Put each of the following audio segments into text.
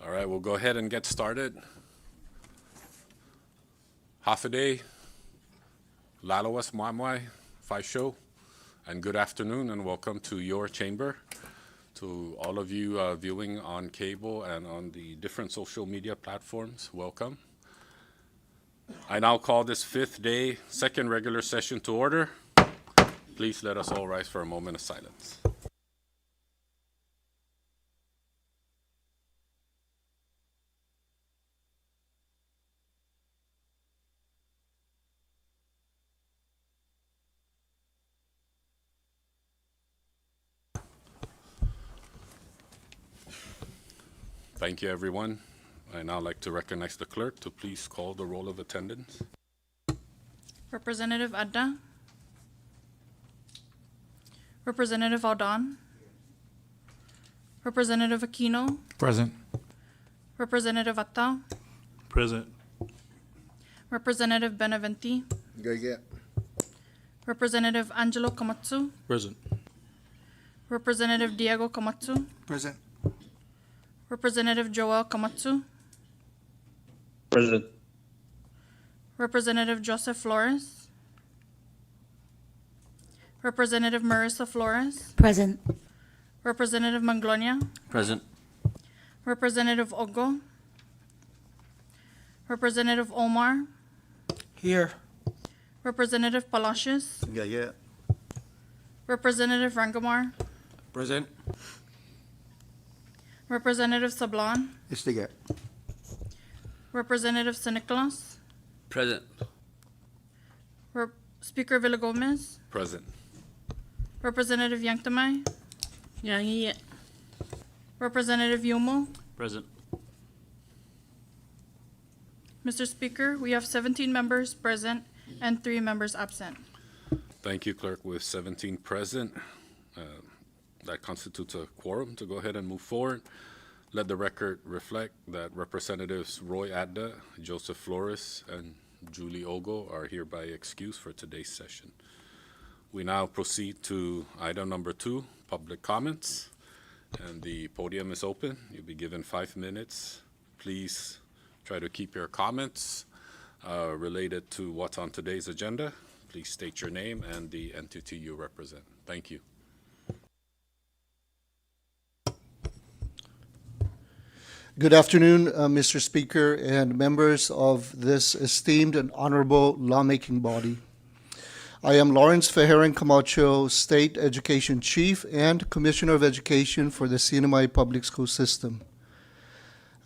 All right, we'll go ahead and get started. Hafaday, Lalawas Mwamwai, Faisho, and good afternoon and welcome to your chamber. To all of you viewing on cable and on the different social media platforms, welcome. I now call this fifth day, second regular session to order. Please let us all rise for a moment of silence. Thank you, everyone. I now like to recognize the clerk to please call the roll of attendance. Representative Adda. Representative Aldon. Representative Aquino. Present. Representative Attal. Present. Representative Benaventi. Yeah. Representative Angelo Komatsu. Present. Representative Diego Komatsu. Present. Representative Joel Komatsu. Present. Representative Joseph Flores. Representative Marissa Flores. Present. Representative Manglonia. Present. Representative Ogo. Representative Omar. Here. Representative Palacios. Yeah. Representative Rangamar. Present. Representative Sablan. Istigat. Representative Sinicolas. Present. Speaker Villagomez. Present. Representative Yanktamai. Yangi. Representative Yumo. Present. Mr. Speaker, we have 17 members present and 3 members absent. Thank you, Clerk. With 17 present, that constitutes a quorum to go ahead and move forward. Let the record reflect that Representatives Roy Adda, Joseph Flores, and Julie Ogo are hereby excused for today's session. We now proceed to item number 2, public comments. And the podium is open. You'll be given 5 minutes. Please try to keep your comments related to what's on today's agenda. Please state your name and the entity you represent. Thank you. Good afternoon, Mr. Speaker and members of this esteemed and honorable lawmaking body. I am Lawrence Fejeran Camacho, State Education Chief and Commissioner of Education for the CNMI Public School System.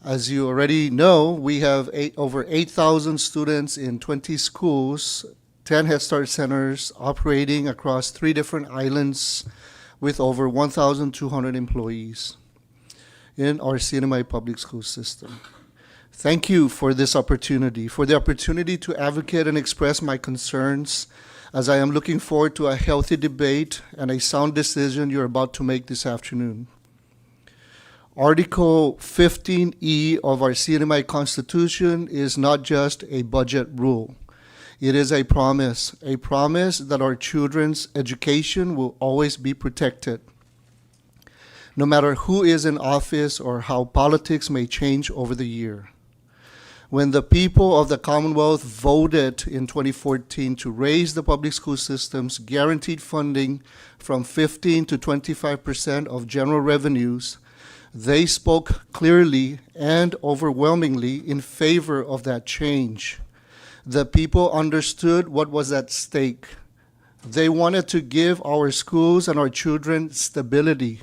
As you already know, we have over 8,000 students in 20 schools, 10 Head Start centers operating across 3 different islands with over 1,200 employees in our CNMI public school system. Thank you for this opportunity, for the opportunity to advocate and express my concerns as I am looking forward to a healthy debate and a sound decision you're about to make this afternoon. Article 15E of our CNMI Constitution is not just a budget rule. It is a promise that our children's education will always be protected, no matter who is in office or how politics may change over the year. When the people of the Commonwealth voted in 2014 to raise the public school system's guaranteed funding from 15 to 25% of general revenues, they spoke clearly and overwhelmingly in favor of that change. The people understood what was at stake. They wanted to give our schools and our children stability,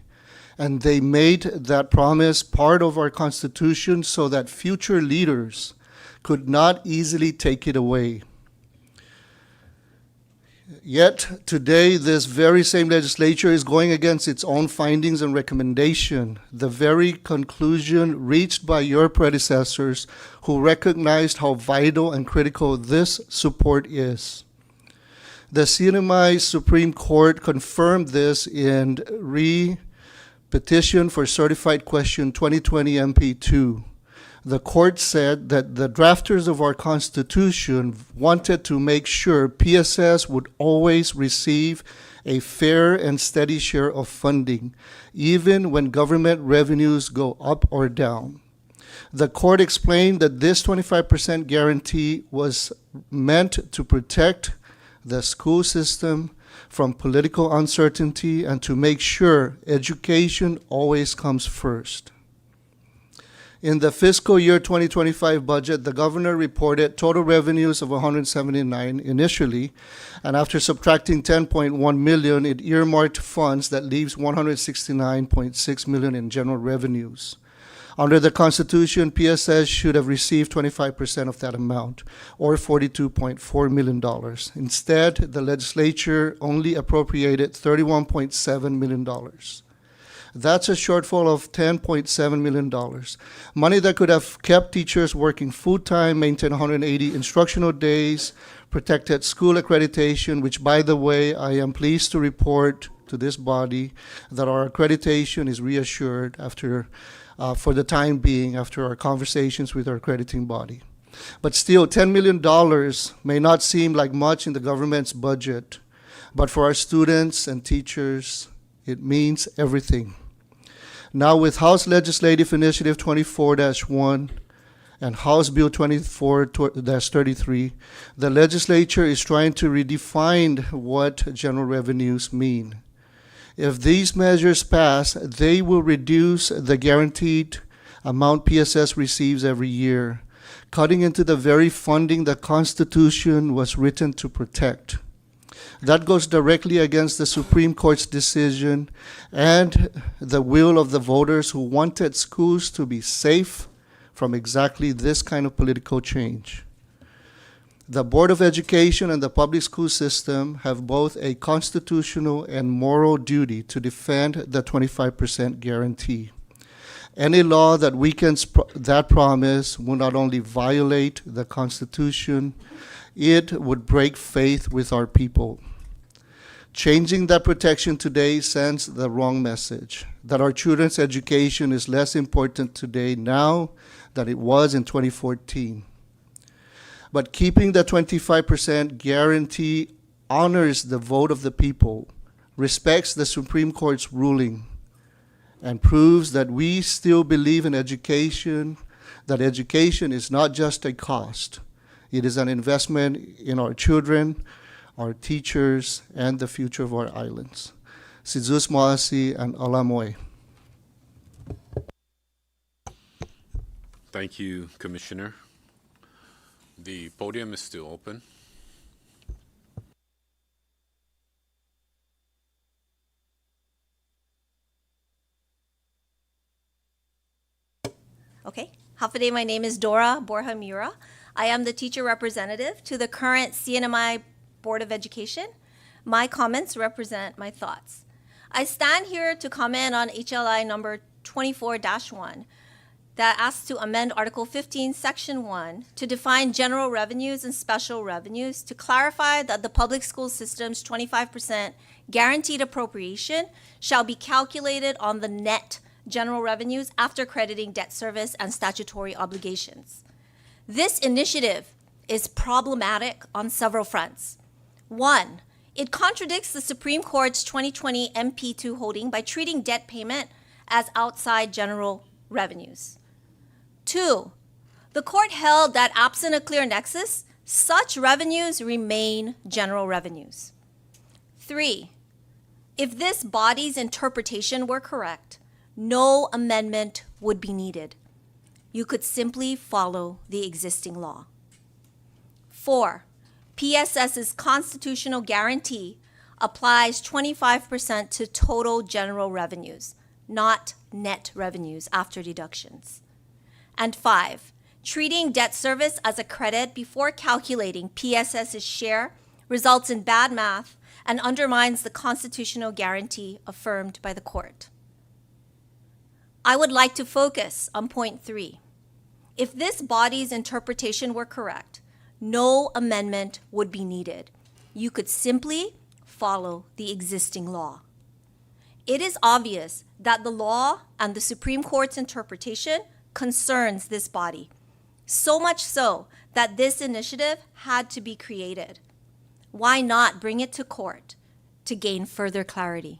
and they made that promise part of our Constitution so that future leaders could not easily take it away. Yet today, this very same legislature is going against its own findings and recommendation, the very conclusion reached by your predecessors who recognized how vital and critical this support is. The CNMI Supreme Court confirmed this in Petition for Certified Question 2020 MP2. The court said that the drafters of our Constitution wanted to make sure PSS would always receive a fair and steady share of funding, even when government revenues go up or down. The court explained that this 25% guarantee was meant to protect the school system from political uncertainty and to make sure education always comes first. In the fiscal year 2025 budget, the governor reported total revenues of 179 initially, and after subtracting 10.1 million, it earmarked funds that leaves 169.6 million in general revenues. Under the Constitution, PSS should have received 25% of that amount, or $42.4 million. Instead, the legislature only appropriated $31.7 million. That's a shortfall of $10.7 million. Money that could have kept teachers working full-time, maintained 180 instructional days, protected school accreditation, which, by the way, I am pleased to report to this body that our accreditation is reassured for the time being after our conversations with our accrediting body. But still, $10 million may not seem like much in the government's budget, but for our students and teachers, it means everything. Now, with House Legislative Initiative 24-1 and House Bill 24-33, the legislature is trying to redefine what general revenues mean. If these measures pass, they will reduce the guaranteed amount PSS receives every year, cutting into the very funding the Constitution was written to protect. That goes directly against the Supreme Court's decision and the will of the voters who wanted schools to be safe from exactly this kind of political change. The Board of Education and the public school system have both a constitutional and moral duty to defend the 25% guarantee. Any law that weakens that promise will not only violate the Constitution, it would break faith with our people. Changing that protection today sends the wrong message, that our children's education is less important today now than it was in 2014. But keeping the 25% guarantee honors the vote of the people, respects the Supreme Court's ruling, and proves that we still believe in education, that education is not just a cost. It is an investment in our children, our teachers, and the future of our islands. Si Zeus Moasi and Alamoy. Thank you, Commissioner. The podium is still open. Okay. Hafaday, my name is Dora Borja-Mura. I am the teacher representative to the current CNMI Board of Education. My comments represent my thoughts. I stand here to comment on HLI number 24-1 that asks to amend Article 15, Section 1 to define general revenues and special revenues to clarify that the public school system's 25% guaranteed appropriation shall be calculated on the net general revenues after crediting debt service and statutory obligations. This initiative is problematic on several fronts. One, it contradicts the Supreme Court's 2020 MP2 holding by treating debt payment as outside general revenues. Two, the court held that absent a clear nexus, such revenues remain general revenues. Three, if this body's interpretation were correct, no amendment would be needed. You could simply follow the existing law. Four, PSS's constitutional guarantee applies 25% to total general revenues, not net revenues after deductions. And five, treating debt service as a credit before calculating PSS's share results in bad math and undermines the constitutional guarantee affirmed by the court. I would like to focus on point 3. If this body's interpretation were correct, no amendment would be needed. You could simply follow the existing law. It is obvious that the law and the Supreme Court's interpretation concerns this body, so much so that this initiative had to be created. Why not bring it to court to gain further clarity?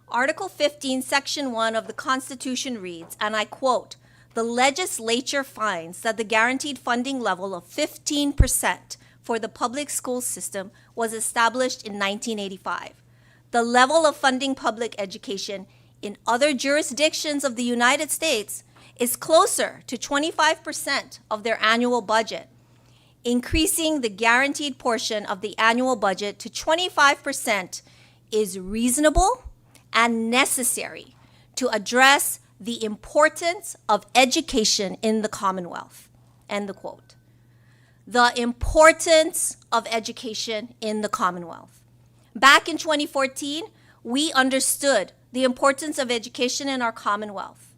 Article 15, Section 1 of the Constitution reads, and I quote, the legislature finds that the guaranteed funding level of 15% for the public school system was established in 1985. The level of funding public education in other jurisdictions of the United States is closer to 25% of their annual budget. Increasing the guaranteed portion of the annual budget to 25% is reasonable and necessary to address the importance of education in the Commonwealth. End the quote. The importance of education in the Commonwealth. Back in 2014, we understood the importance of education in our Commonwealth.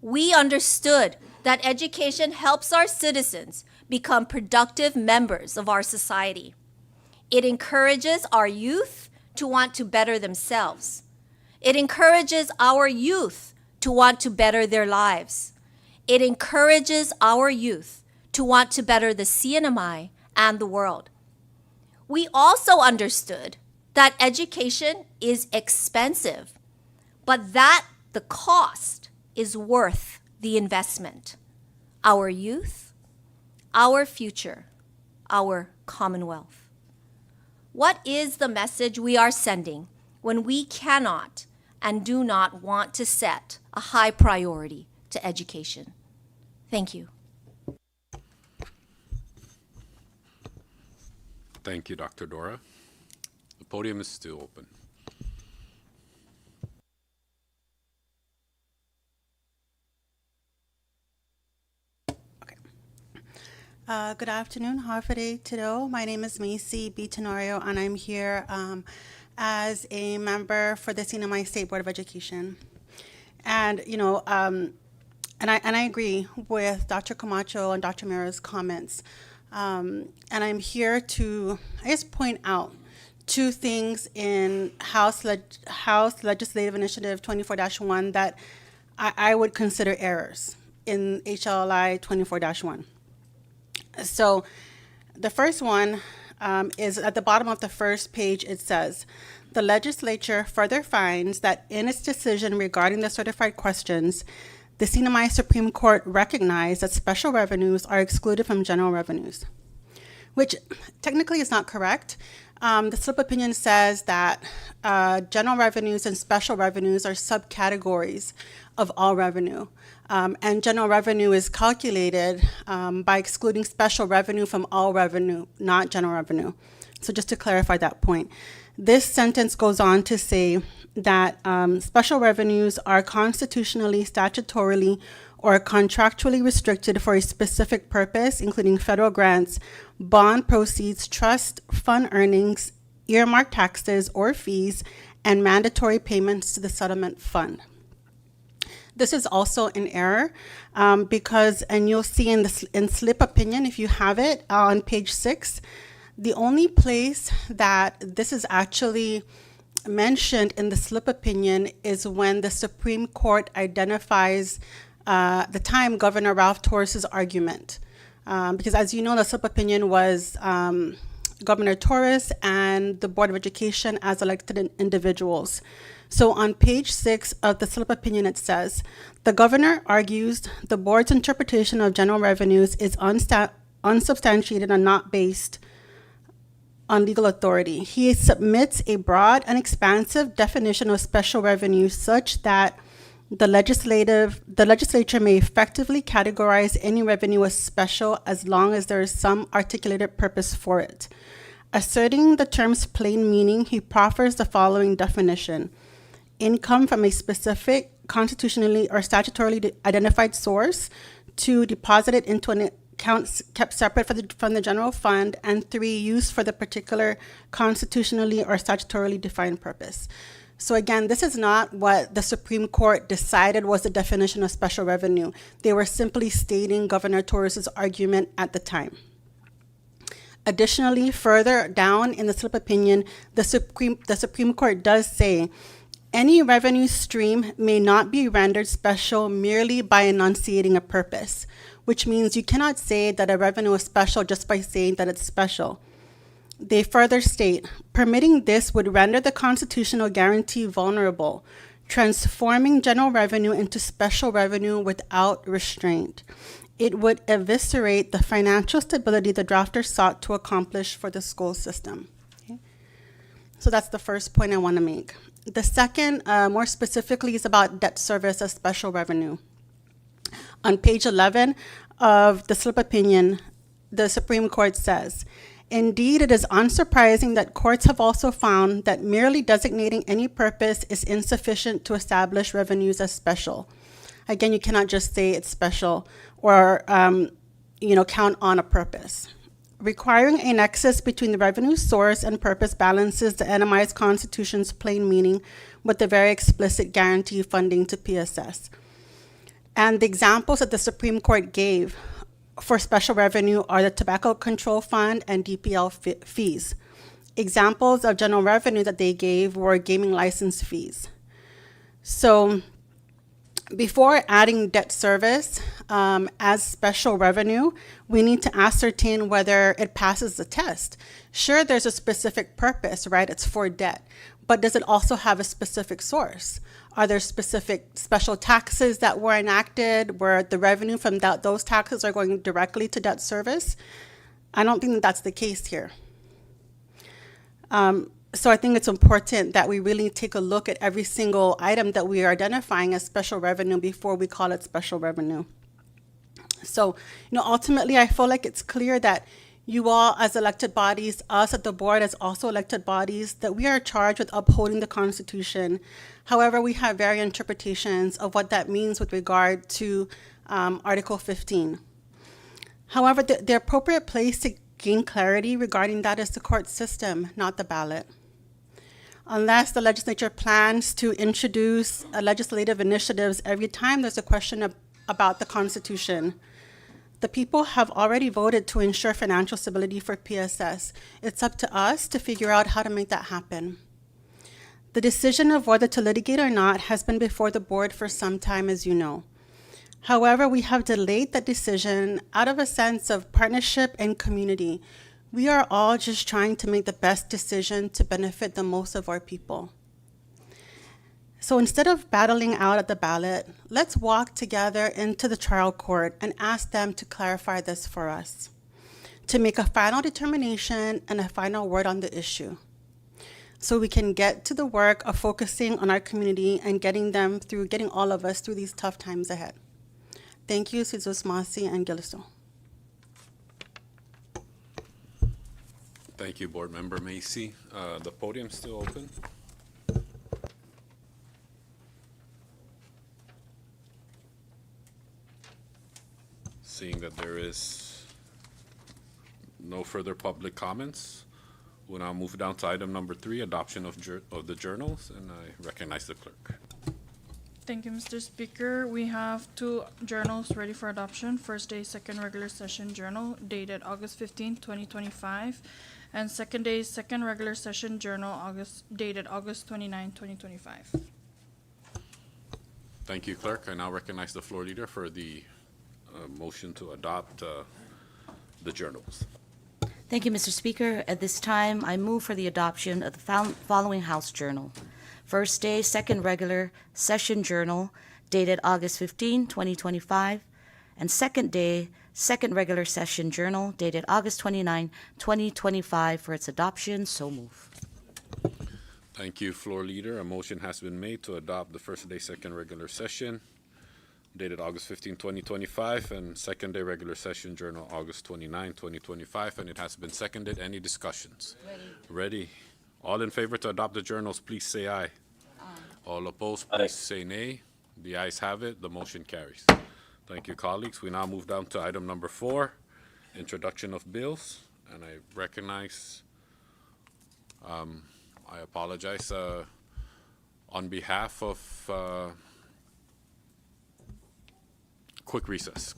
We understood that education helps our citizens become productive members of our society. It encourages our youth to want to better themselves. It encourages our youth to want to better their lives. It encourages our youth to want to better the CNMI and the world. We also understood that education is expensive, but that the cost is worth the investment. Our youth, our future, our Commonwealth. What is the message we are sending when we cannot and do not want to set a high priority to education? Thank you. Thank you, Dr. Dora. The podium is still open. Good afternoon, Harvard Today. My name is Macy B. Tenorio, and I'm here as a member for the CNMI State Board of Education. And I agree with Dr. Camacho and Dr. Mira's comments. And I'm here to, I guess, point out two things in House Legislative Initiative 24-1 that I would consider errors in HLI 24-1. So the first one is at the bottom of the first page. It says, the legislature further finds that in its decision regarding the certified questions, the CNMI Supreme Court recognized that special revenues are excluded from general revenues, which technically is not correct. The slip opinion says that general revenues and special revenues are subcategories of all revenue. And general revenue is calculated by excluding special revenue from all revenue, not general revenue. So just to clarify that point, this sentence goes on to say that special revenues are constitutionally, statutorily, or contractually restricted for a specific purpose, including federal grants, bond proceeds, trust fund earnings, earmarked taxes or fees, and mandatory payments to the settlement fund. This is also an error because, and you'll see in slip opinion, if you have it on page 6, the only place that this is actually mentioned in the slip opinion is when the Supreme Court identifies the time Governor Ralph Torres's argument. Because as you know, the slip opinion was Governor Torres and the Board of Education as elected individuals. So on page 6 of the slip opinion, it says, the governor argues the board's interpretation of general revenues is unsubstantiated and not based on legal authority. He submits a broad and expansive definition of special revenue such that the legislature may effectively categorize any revenue as special as long as there is some articulated purpose for it. Asserting the term's plain meaning, he proffers the following definition: income from a specific constitutionally or statutorily identified source, 2, deposited into an account kept separate from the general fund, and 3, used for the particular constitutionally or statutorily defined purpose. So again, this is not what the Supreme Court decided was the definition of special revenue. They were simply stating Governor Torres's argument at the time. Additionally, further down in the slip opinion, the Supreme Court does say, any revenue stream may not be rendered special merely by enunciating a purpose, which means you cannot say that a revenue is special just by saying that it's special. They further state, permitting this would render the constitutional guarantee vulnerable transforming general revenue into special revenue without restraint. It would eviscerate the financial stability the drafters sought to accomplish for the school system. Okay? So that's the first point I want to make. The second, more specifically, is about debt service as special revenue. On page 11 of the slip opinion, the Supreme Court says, indeed, it is unsurprising that courts have also found that merely designating any purpose is insufficient to establish revenues as special. Again, you cannot just say it's special or count on a purpose. Requiring a nexus between the revenue source and purpose balances the NMI's Constitution's plain meaning with the very explicit guarantee funding to PSS. And the examples that the Supreme Court gave for special revenue are the Tobacco Control Fund and DPL fees. Examples of general revenue that they gave were gaming license fees. So before adding debt service as special revenue, we need to ascertain whether it passes the test. Sure, there's a specific purpose, right? It's for debt. But does it also have a specific source? Are there specific special taxes that were enacted where the revenue from those taxes are going directly to debt service? I don't think that that's the case here. So I think it's important that we really take a look at every single item that we are identifying as special revenue before we call it special revenue. So, ultimately, I feel like it's clear that you all as elected bodies, us at the board as also elected bodies, that we are charged with upholding the Constitution. However, we have varying interpretations of what that means with regard to Article 15. However, the appropriate place to gain clarity regarding that is the court system, not the ballot. Unless the legislature plans to introduce legislative initiatives every time there's a question about the Constitution, the people have already voted to ensure financial stability for PSS. It's up to us to figure out how to make that happen. The decision of whether to litigate or not has been before the board for some time, as you know. However, we have delayed that decision out of a sense of partnership and community. We are all just trying to make the best decision to benefit the most of our people. So instead of battling out at the ballot, let's walk together into the trial court and ask them to clarify this for us, to make a final determination and a final word on the issue, so we can get to the work of focusing on our community and getting all of us through these tough times ahead. Thank you, Jesus Masi and Gillisto. Thank you, Board Member Macy. The podium's still open. Seeing that there is no further public comments, we'll now move down to item number 3, adoption of the journals, and I recognize the clerk. Thank you, Mr. Speaker. We have 2 journals ready for adoption. First day, second regular session journal dated August 15, 2025. And second day, second regular session journal dated August 29, 2025. Thank you, clerk. I now recognize the floor leader for the motion to adopt the journals. Thank you, Mr. Speaker. At this time, I move for the adoption of the following House Journal. First day, second regular session journal dated August 15, 2025, and second day, second regular session journal dated August 29, 2025 for its adoption. So move. Thank you, floor leader. A motion has been made to adopt the first day, second regular session dated August 15, 2025, and second day regular session journal August 29, 2025, and it has been seconded. Any discussions? Ready. All in favor to adopt the journals, please say aye. Aye. All opposed, please say nay. The ayes have it. The motion carries. Thank you, colleagues. We now move down to item number 4, introduction of bills, and I recognize, I apologize on behalf of quick recess.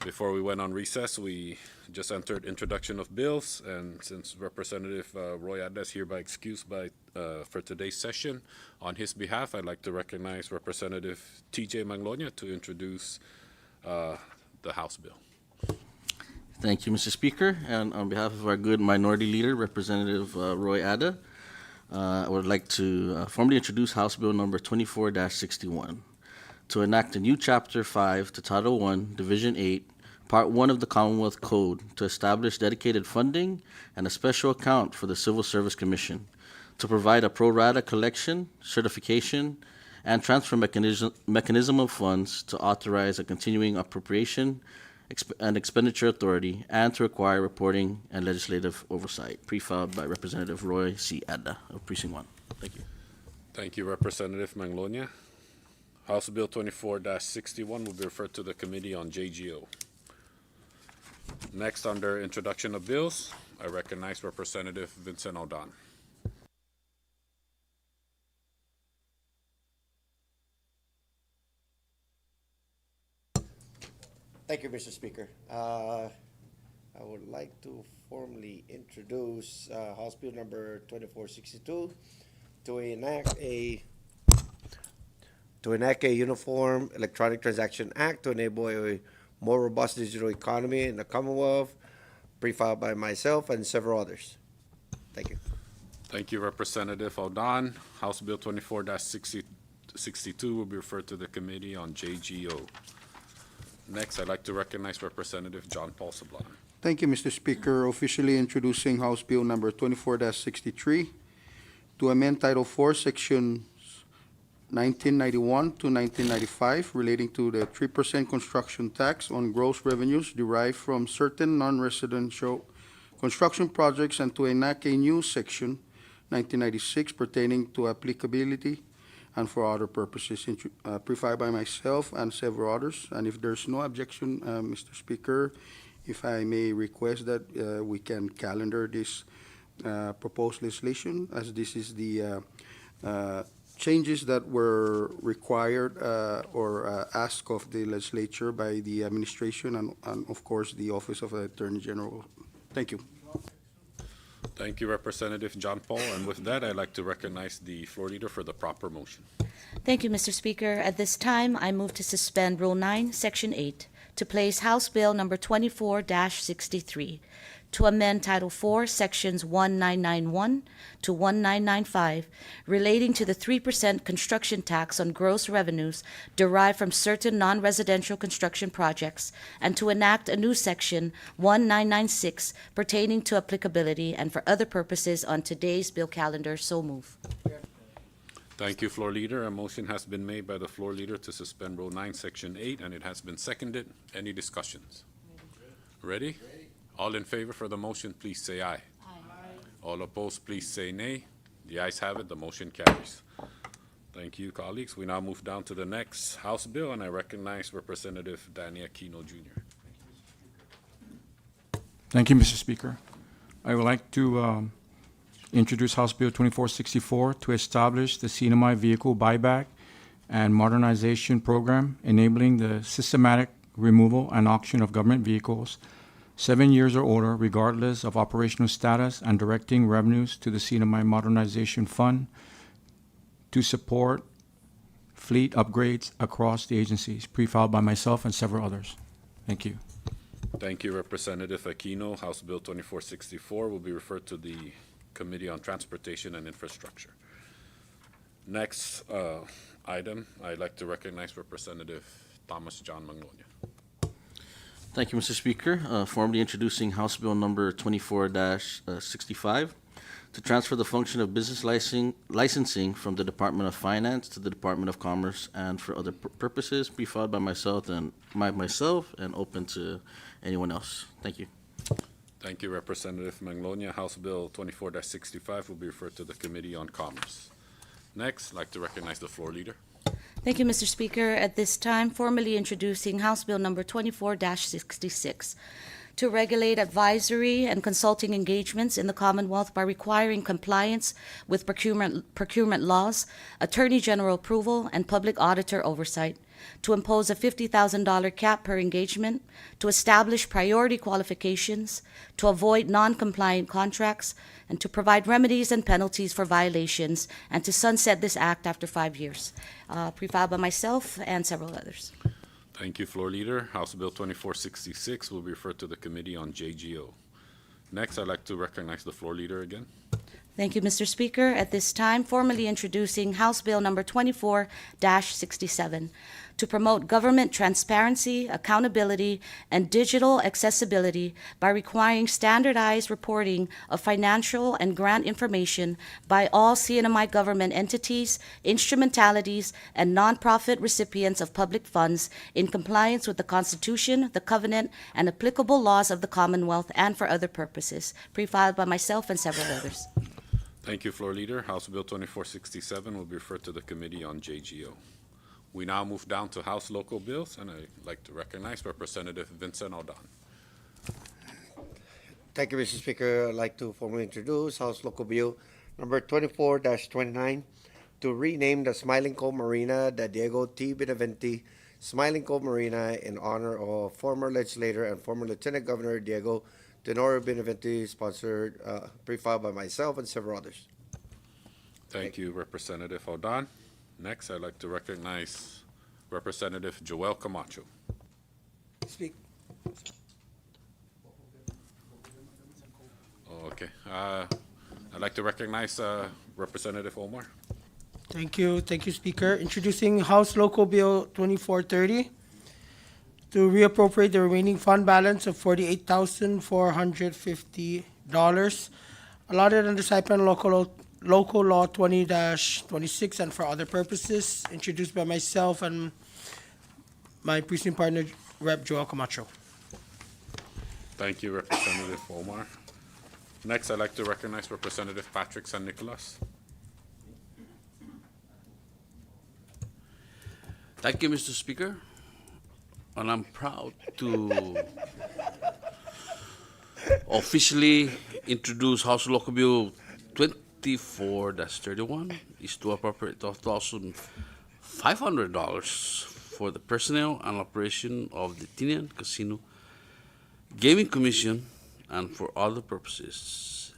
Before we went on recess, we just entered introduction of bills, and since Representative Roy Adda is hereby excused for today's session, on his behalf, I'd like to recognize Representative T.J. Maglonia to introduce the House bill. Thank you, Mr. Speaker. And on behalf of our good Minority Leader, Representative Roy Adda, I would like to formally introduce House Bill number 24-61 to enact a new Chapter 5 to Title I, Division 8, Part 1 of the Commonwealth Code to establish dedicated funding and a special account for the Civil Service Commission to provide a pro rata collection, certification, and transfer mechanism of funds to authorize a continuing appropriation and expenditure authority and to require reporting and legislative oversight, pre-filed by Representative Roy C. Adda of Precinct 1. Thank you. Thank you, Representative Maglonia. House Bill 24-61 will be referred to the Committee on JGO. Next, under introduction of bills, I recognize Representative Vincent O'Don. Thank you, Mr. Speaker. I would like to formally introduce House Bill number 2462 to enact a Uniform Electronic Transaction Act to enable a more robust digital economy in the Commonwealth, pre-filed by myself and several others. Thank you. Thank you, Representative O'Don. House Bill 24-62 will be referred to the Committee on JGO. Next, I'd like to recognize Representative John Paul Sablan. Thank you, Mr. Speaker. Officially introducing House Bill number 24-63 to amend Title IV, Sections 1991 to 1995 relating to the 3% construction tax on gross revenues derived from certain non-residential construction projects and to enact a new section 1996 pertaining to applicability and for other purposes, pre-filed by myself and several others. And if there's no objection, Mr. Speaker, if I may request that we can calendar this proposed legislation, as this is the changes that were required or asked of the legislature by the administration and of course, the Office of the Attorney General. Thank you. Thank you, Representative John Paul. And with that, I'd like to recognize the floor leader for the proper motion. Thank you, Mr. Speaker. At this time, I move to suspend Rule 9, Section 8, to place House Bill number 24-63, to amend Title IV, Sections 1991 to 1995, relating to the 3% construction tax on gross revenues derived from certain non-residential construction projects, and to enact a new Section 1996 pertaining to applicability and for other purposes on today's bill calendar. So move. Thank you, floor leader. A motion has been made by the floor leader to suspend Rule 9, Section 8, and it has been seconded. Any discussions? Ready? All in favor for the motion, please say aye. All opposed, please say nay. The ayes have it. The motion carries. Thank you, colleagues. We now move down to the next House bill, and I recognize Representative Danny Aquino, Jr. Thank you, Mr. Speaker. I would like to introduce House Bill 2464 to establish the CNMI Vehicle Buyback and Modernization Program, enabling the systematic removal and auction of government vehicles 7 years or older, regardless of operational status, and directing revenues to the CNMI Modernization Fund to support fleet upgrades across the agencies, pre-filed by myself and several others. Thank you. Thank you, Representative Aquino. House Bill 2464 will be referred to the Committee on Transportation and Infrastructure. Next item, I'd like to recognize Representative Thomas John Magnolia. Thank you, Mr. Speaker. Formally introducing House Bill number 24-65 to transfer the function of business licensing from the Department of Finance to the Department of Commerce and for other purposes, pre-filed by myself and open to anyone else. Thank you. Thank you, Representative Magnolia. House Bill 24-65 will be referred to the Committee on Commerce. Next, I'd like to recognize the floor leader. Thank you, Mr. Speaker. At this time, formally introducing House Bill number 24-66 to regulate advisory and consulting engagements in the Commonwealth by requiring compliance with procurement laws, Attorney General approval, and public auditor oversight, to impose a $50,000 cap per engagement, to establish priority qualifications, to avoid non-compliant contracts, and to provide remedies and penalties for violations, and to sunset this act after 5 years. Pre-filed by myself and several others. Thank you, Floor Leader. House Bill 2466 will be referred to the Committee on JGO. Next, I'd like to recognize the Floor Leader again. Thank you, Mr. Speaker. At this time, formally introducing House Bill number 24-67 to promote government transparency, accountability, and digital accessibility by requiring standardized reporting of financial and grant information by all CNMI government entities, instrumentalities, and nonprofit recipients of public funds in compliance with the Constitution, the Covenant, and applicable laws of the Commonwealth and for other purposes. Pre-filed by myself and several others. Thank you, Floor Leader. House Bill 2467 will be referred to the Committee on JGO. We now move down to House Local Bills, and I'd like to recognize Representative Vincent Aldan. Thank you, Mr. Speaker. I'd like to formally introduce House Local Bill number 24-29 to rename the Smiling Cove Marina the Diego T. Benavente Smiling Cove Marina in honor of former legislator and former Lieutenant Governor Diego Tenorio Benavente, sponsored, pre-filed by myself and several others. Thank you, Representative Aldan. Next, I'd like to recognize Representative Joel Camacho. Speak. Okay. I'd like to recognize Representative Omar. Thank you, Speaker. Introducing House Local Bill 2430 to reappropriate the remaining fund balance of $48,450 allotted under Saipan Local Law 20-26 and for other purposes, introduced by myself and my precinct partner, Rep. Joel Camacho. Thank you, Representative Omar. Next, I'd like to recognize Representative Patrick San Nicolas. Thank you, Mr. Speaker. And I'm proud to officially introduce House Local Bill 24-31 is to appropriate $12,500 for the personnel and operation of the Tinian Casino Gaming Commission and for other purposes.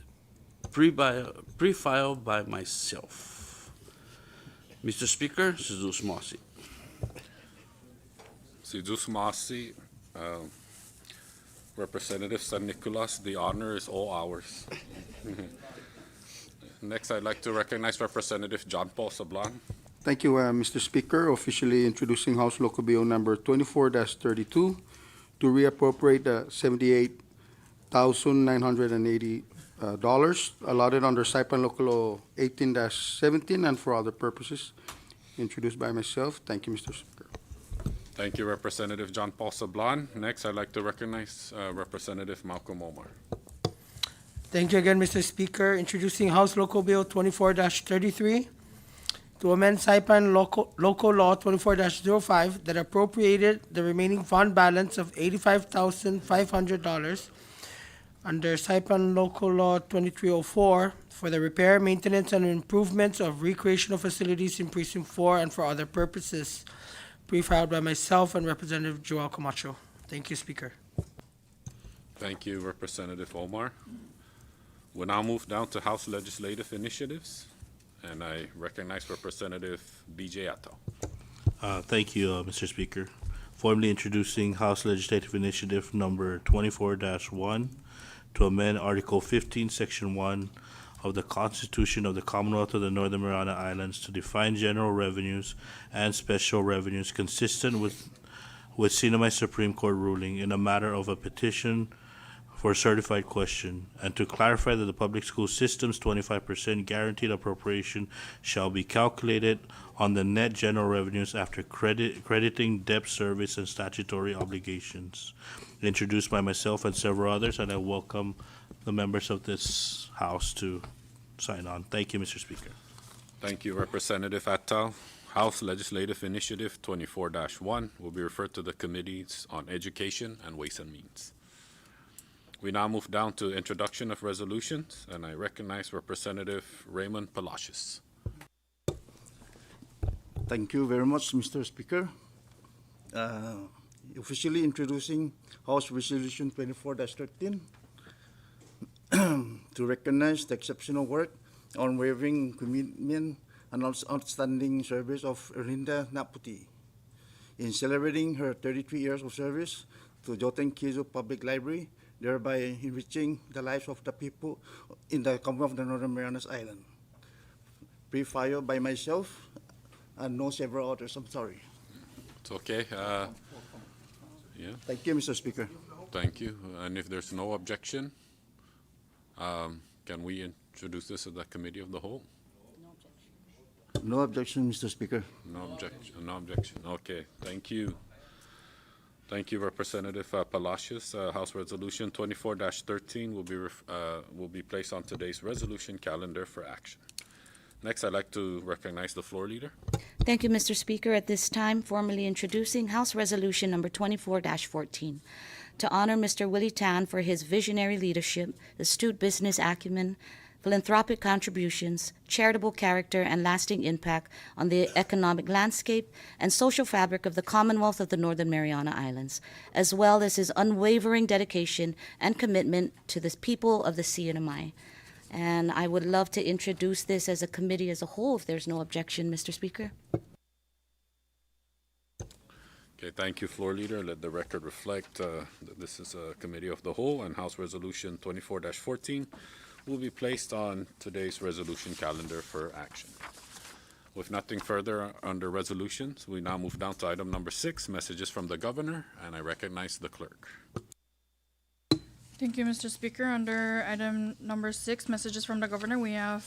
Pre-filed by myself. Mr. Speaker, Suzus Mosi. Sidus Masi, Representative San Nicolas, the honor is all ours. Next, I'd like to recognize Representative John Paul Sablan. Thank you, Mr. Speaker. Officially introducing House Local Bill number 24-32 to reappropriate the $78,980 allotted under Saipan Local Law 18-17 and for other purposes. Introduced by myself. Thank you, Mr. Speaker. Thank you, Representative John Paul Sablan. Next, I'd like to recognize Representative Malcolm Omar. Thank you again, Mr. Speaker. Introducing House Local Bill 24-33 to amend Saipan Local Law 24-05 that appropriated the remaining fund balance of $85,500 under Saipan Local Law 2304 for the repair, maintenance, and improvements of recreational facilities in Precinct 4 and for other purposes. Pre-filed by myself and Representative Joel Camacho. Thank you, Speaker. Thank you, Representative Omar. We'll now move down to House Legislative Initiatives, and I recognize Representative B.J. Attal. Thank you, Mr. Speaker. Formally introducing House Legislative Initiative number 24-1 to amend Article 15, Section 1 of the Constitution of the Commonwealth of the Northern Mariana Islands to define general revenues and special revenues consistent with CNMI Supreme Court ruling in a matter of a petition for a certified question, and to clarify that the public school system's 25% guaranteed appropriation shall be calculated on the net general revenues after crediting debt service and statutory obligations. Introduced by myself and several others, and I welcome the members of this House to sign on. Thank you, Mr. Speaker. Thank you, Representative Attal. House Legislative Initiative 24-1 will be referred to the Committees on Education and Ways and Means. We now move down to introduction of resolutions, and I recognize Representative Raymond Palacios. Thank you very much, Mr. Speaker. Officially introducing House Resolution 24-13 to recognize the exceptional work, unwavering commitment, and outstanding service of Erlinda Naputi in celebrating her 33 years of service to Joteng Kizu Public Library, thereby enriching the lives of the people in the Commonwealth of the Northern Marianas Island. Pre-filed by myself and no several others. I'm sorry. It's okay. Yeah, Thank you, Mr. Speaker. thank you. And if there's no objection, can we introduce this to the Committee of the Whole? No objection, Mr. Speaker. No objection, no objection. Okay, thank you. Thank you, Representative Palacios. House Resolution 24-13 will be placed on today's resolution calendar for action. Next, I'd like to recognize the floor leader. Thank you, Mr. Speaker. At this time, formally introducing House Resolution number 24-14 to honor Mr. Willie Tan for his visionary leadership, astute business acumen, philanthropic contributions, charitable character, and lasting impact on the economic landscape and social fabric of the Commonwealth of the Northern Mariana Islands, as well as his unwavering dedication and commitment to the people of the CNMI. And I would love to introduce this as a committee as a whole, if there's no objection, Mr. Speaker. Okay, thank you, floor leader. Let the record reflect that this is a Committee of the Whole, and House Resolution 24-14 will be placed on today's resolution calendar for action. With nothing further under resolutions, we now move down to item number 6, messages from the governor, and I recognize the clerk. Thank you, Mr. Speaker. Under item number 6, messages from the governor, we have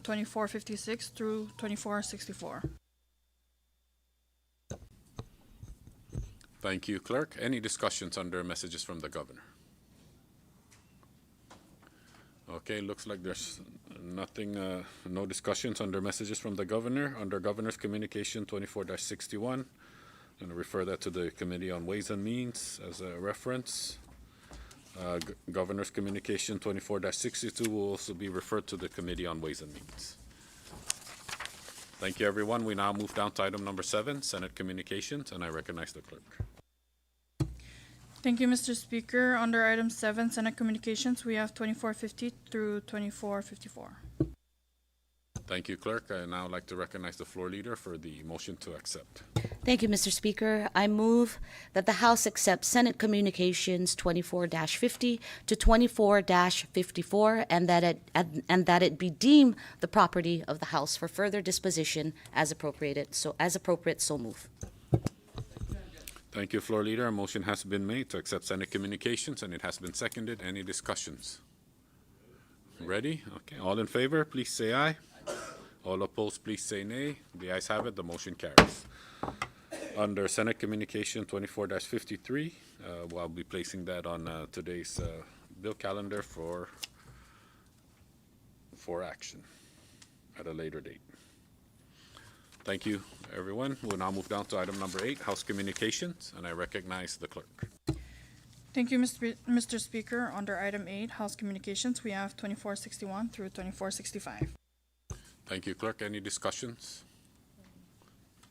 2456 through 2464. Thank you, clerk. Any discussions under messages from the governor? Okay, looks like there's nothing, no discussions under messages from the governor. Under Governor's Communication 24-61, I'm going to refer that to the Committee on Ways and Means as a reference. Governor's Communication 24-62 will also be referred to the Committee on Ways and Means. Thank you, everyone. We now move down to item number 7, Senate Communications, and I recognize the clerk. Thank you, Mr. Speaker. Under item 7, Senate Communications, we have 2450 through 2454. Thank you, clerk. I now like to recognize the floor leader for the motion to accept. Thank you, Mr. Speaker. I move that the House accept Senate Communications 24-50 to 24-54 and that it be deemed the property of the House for further disposition as appropriate. So move. Thank you, floor leader. A motion has been made to accept Senate Communications, and it has been seconded. Any discussions? Ready? Okay. All in favor, please say aye. All opposed, please say nay. The ayes have it. The motion carries. Under Senate Communication 24-53, I'll be placing that on today's bill calendar for action at a later date. Thank you, everyone. We'll now move down to item number 8, House Communications, and I recognize the clerk. Thank you, Mr. Speaker. Under item 8, House Communications, we have 2461 through 2465. Thank you, clerk. Any discussions?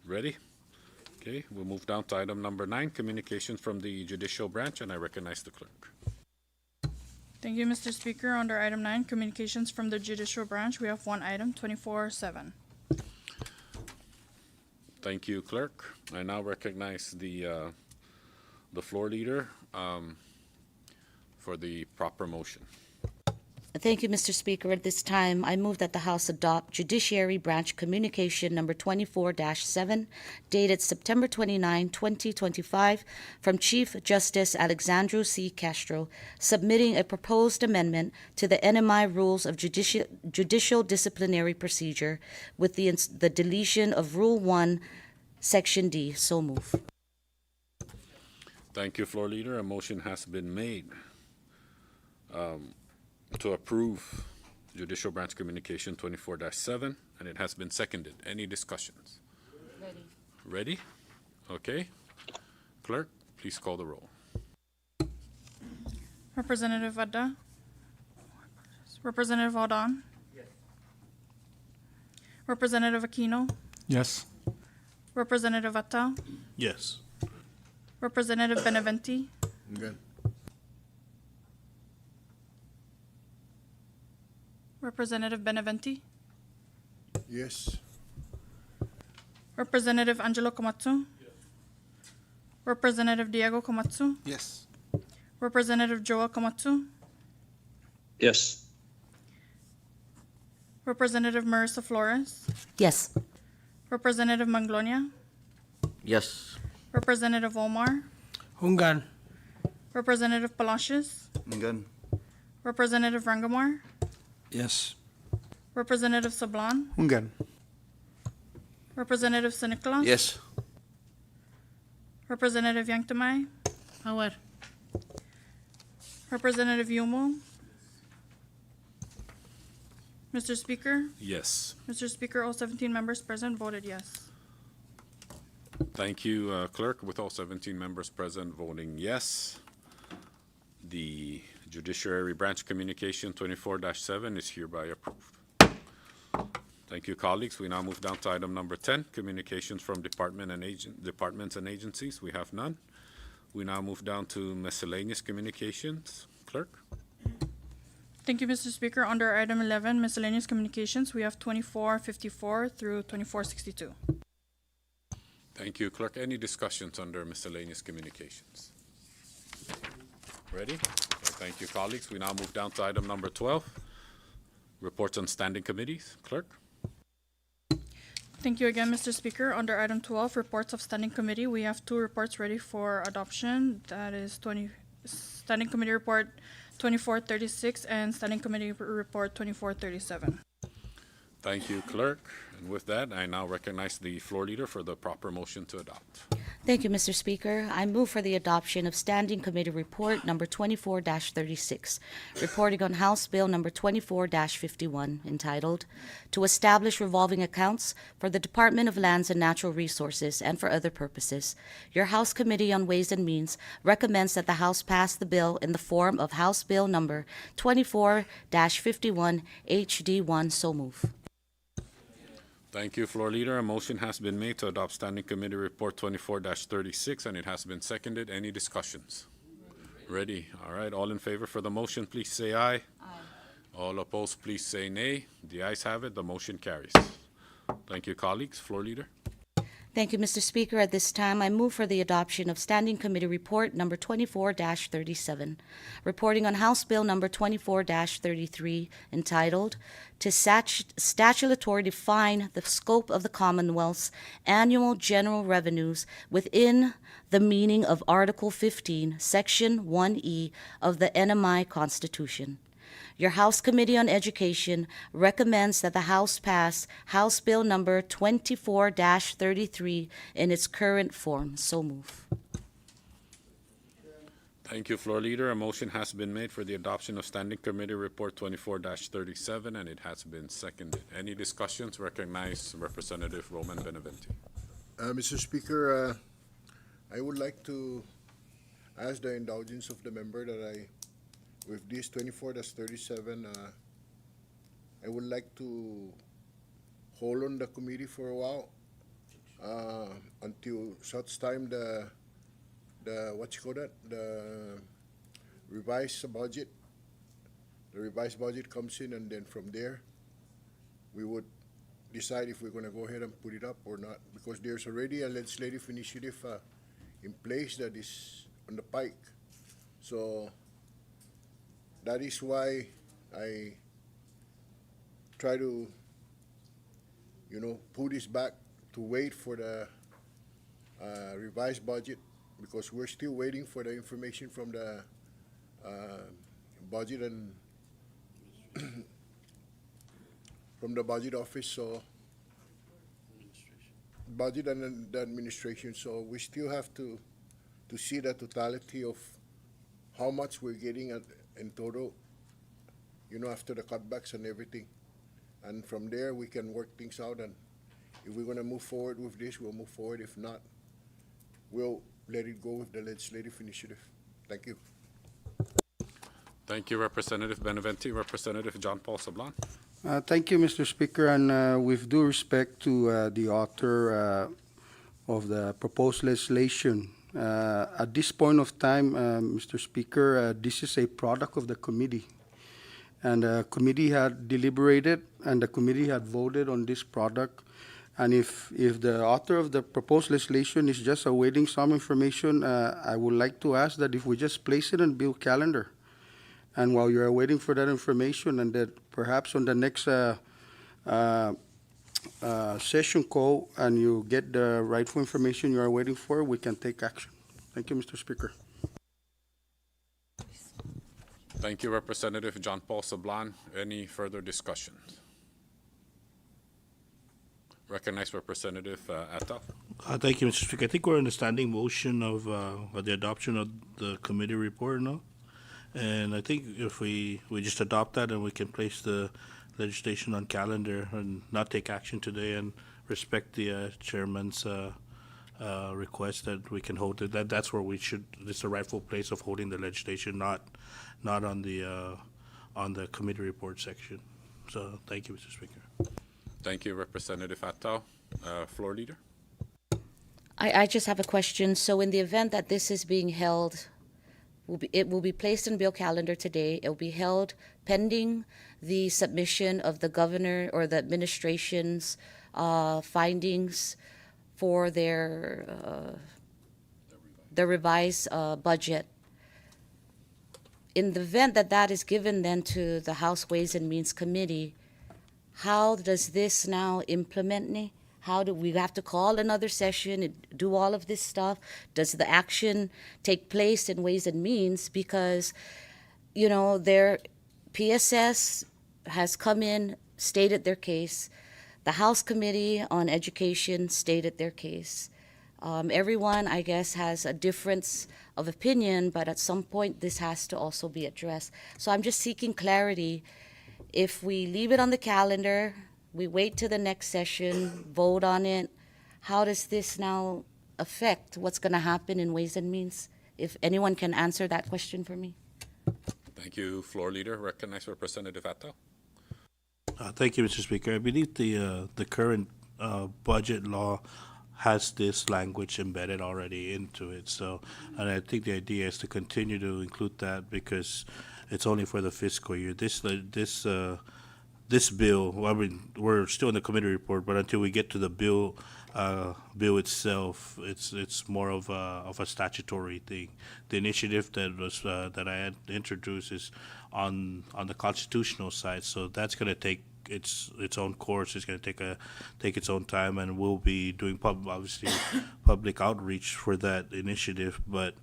Ready? Okay, we'll move down to item number 9, Communications from the Judicial Branch, and I recognize the clerk. Thank you, Mr. Speaker. Under item 9, Communications from the Judicial Branch, we have one item, 24-7. Thank you, clerk. I now recognize the floor leader for the proper motion. Thank you, Mr. Speaker. At this time, I move that the House adopt Judiciary Branch Communication number 24-7, dated September 29, 2025, from Chief Justice Alexandru C. Castro, submitting a proposed amendment to the NMI Rules of Judicial Disciplinary Procedure with the deletion of Rule 1, Section D. So move. Thank you, floor leader. A motion has been made to approve Judicial Branch Communication 24-7, and it has been seconded. Any discussions? Ready? Okay. Clerk, please call the roll. Representative Adda? Representative Aldan? Representative Aquino? Yes. Representative Atal? Yes. Representative Benavente? Good. Representative Benavente? Yes. Representative Angelo Komatsu? Representative Diego Komatsu? Yes. Representative Joel Komatsu? Yes. Representative Marissa Flores? Yes. Representative Manglonia? Yes. Representative Omar? Hungan. Representative Palacios? Good. Representative Rangamar? Yes. Representative Sablan? Hungan. Representative Sinicolas? Yes. Representative Yanktamai? Howard. Representative Yumo? Mr. Speaker? Yes. Mr. Speaker, all 17 members present voted yes. Thank you, Clerk. With all 17 members present voting yes, the Judiciary Branch Communication 24-7 is hereby approved. Thank you, colleagues. We now move down to item number 10, communications from departments and agencies. We have none. We now move down to miscellaneous communications. Clerk? Thank you, Mr. Speaker. Under item 11, miscellaneous communications, we have 2454 through 2462. Thank you, Clerk. Any discussions under miscellaneous communications? Ready? Okay, thank you, colleagues. We now move down to item number 12, reports on standing committees. Clerk? Thank you again, Mr. Speaker. Under item 12, reports of standing committee, we have 2 reports ready for adoption. That is Standing Committee Report 2436 and Standing Committee Report 2437. Thank you, Clerk. And with that, I now recognize the floor leader for the proper motion to adopt. Thank you, Mr. Speaker. I move for the adoption of Standing Committee Report Number 24-36, reporting on House Bill Number 24-51, entitled, "To Establish Revolving Accounts for the Department of Lands and Natural Resources and for Other Purposes." Your House Committee on Ways and Means recommends that the House pass the bill in the form of House Bill Number 24-51 HD1. So move. Thank you, floor leader. A motion has been made to adopt Standing Committee Report 24-36, and it has been seconded. Any discussions? Ready? All right. All in favor for the motion, please say aye. Aye. All opposed, please say nay. The ayes have it. The motion carries. Thank you, colleagues. Floor leader. Thank you, Mr. Speaker. At this time, I move for the adoption of Standing Committee Report Number 24-37, reporting on House Bill Number 24-33, entitled, "To statutorily define the scope of the Commonwealth's annual general revenues within the meaning of Article 15, Section 1E of the NMI Constitution." Your House Committee on Education recommends that the House pass House Bill Number 24-33 in its current form. So move. Thank you, floor leader. A motion has been made for the adoption of Standing Committee Report 24-37, and it has been seconded. Any discussions? Recognize Representative Roman Benavente. Mr. Speaker, I would like to ask the indulgence of the member that with this 24-37, I would like to hold on the committee for a while until such time the revised budget comes in, and then from there we would decide if we're going to go ahead and put it up or not, because there's already a legislative initiative in place that is on the pike. So that is why I try to, put this back to wait for the revised budget, because we're still waiting for the information from the budget and from the budget office, so budget and the administration. So we still have to see the totality of how much we're getting in total, after the cutbacks and everything. And from there, we can work things out. And if we're going to move forward with this, we'll move forward. If not, we'll let it go with the legislative initiative. Thank you. Thank you, Representative Benavente. Representative John Paul Sablan. Thank you, Mr. Speaker, and with due respect to the author of the proposed legislation, at this point of time, Mr. Speaker, this is a product of the committee. And the committee had deliberated and the committee had voted on this product. And if the author of the proposed legislation is just awaiting some information, I would like to ask that if we just place it on bill calendar. And while you're waiting for that information, and that perhaps on the next session call and you get the rightful information you are waiting for, we can take action. Thank you, Mr. Speaker. Thank you, Representative John Paul Sablan. Any further discussion? Recognize Representative Atal. Thank you, Mr. Speaker. I think we're in the standing motion of the adoption of the committee report now. And I think if we just adopt that and we can place the legislation on calendar and not take action today and respect the chairman's request that we can hold it, that's where we should, it's the rightful place of holding the legislation, not on the committee report section. So thank you, Mr. Speaker. Thank you, Representative Atal. Floor Leader. I just have a question. So in the event that this is being held, it will be placed in bill calendar today. It will be held pending the submission of the governor or the administration's findings for their revised budget. In the event that that is given then to the House Ways and Means Committee, how does this now implement it? How do we have to call another session and do all of this stuff? Does the action take place in Ways and Means? Because, their PSS has come in, stated their case. The House Committee on Education stated their case. Everyone, I guess, has a difference of opinion, but at some point this has to also be addressed. So I'm just seeking clarity. If we leave it on the calendar, we wait till the next session, vote on it, how does this now affect what's going to happen in Ways and Means? If anyone can answer that question for me. Thank you, Floor Leader. Recognize Representative Atal. Thank you, Mr. Speaker. I believe the current budget law has this language embedded already into it. So, and I think the idea is to continue to include that because it's only for the fiscal year. This bill, well, I mean, we're still in the committee report, but until we get to the bill itself, it's more of a statutory thing. The initiative that I had introduced is on the constitutional side, so that's going to take its own course. It's going to take its own time, and we'll be doing public outreach for that initiative. But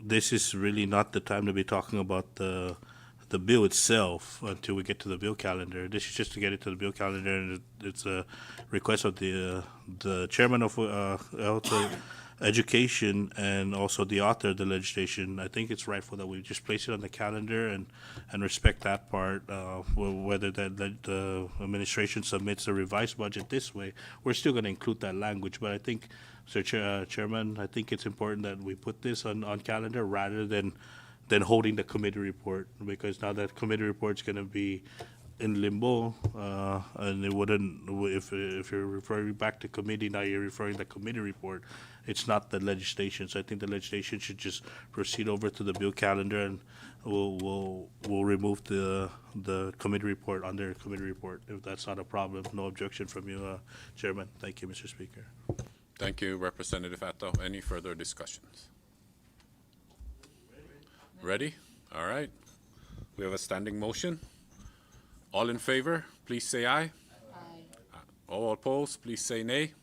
this is really not the time to be talking about the bill itself until we get to the bill calendar. This is just to get it to the bill calendar, and it's a request of the chairman of Education and also the author of the legislation. I think it's rightful that we just place it on the calendar and respect that part. Whether the administration submits a revised budget this way, we're still going to include that language. But I think, Mr. Chairman, I think it's important that we put this on calendar rather than holding the committee report, because now that committee report is going to be in limbo, and it wouldn't, if you're referring back to committee, now you're referring to the committee report. It's not the legislation. So I think the legislation should just proceed over to the bill calendar, and we'll remove the committee report under committee report if that's not a problem. No objection from you, Chairman. Thank you, Mr. Speaker. Thank you, Representative Atal. Any further discussions? Ready? All right. We have a standing motion. All in favor, please say aye. Aye. All opposed, please say nay.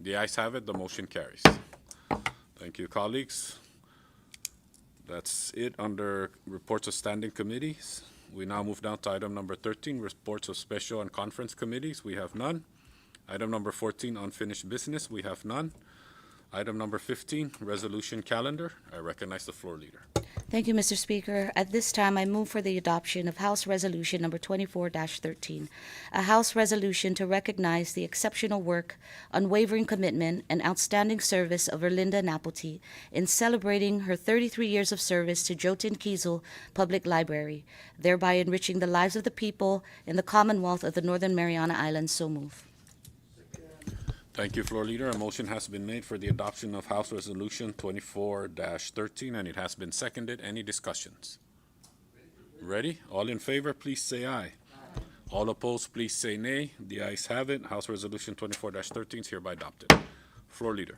The ayes have it. The motion carries. Thank you, colleagues. That's it under reports of standing committees. We now move down to item number 13, reports of special and conference committees. We have none. Item number 14, unfinished business. We have none. Item number 15, resolution calendar. I recognize the floor leader. Thank you, Mr. Speaker. At this time, I move for the adoption of House Resolution Number 24-13, a House resolution to recognize the exceptional work, unwavering commitment, and outstanding service of Erlinda Napoti in celebrating her 33 years of service to Jotun Quezon Public Library, thereby enriching the lives of the people in the Commonwealth of the Northern Mariana Islands. So move. Thank you, Floor Leader. A motion has been made for the adoption of House Resolution 24-13, and it has been seconded. Any discussions? Ready? All in favor, please say aye. All opposed, please say nay. The ayes have it. House Resolution 24-13 is hereby adopted. Floor Leader.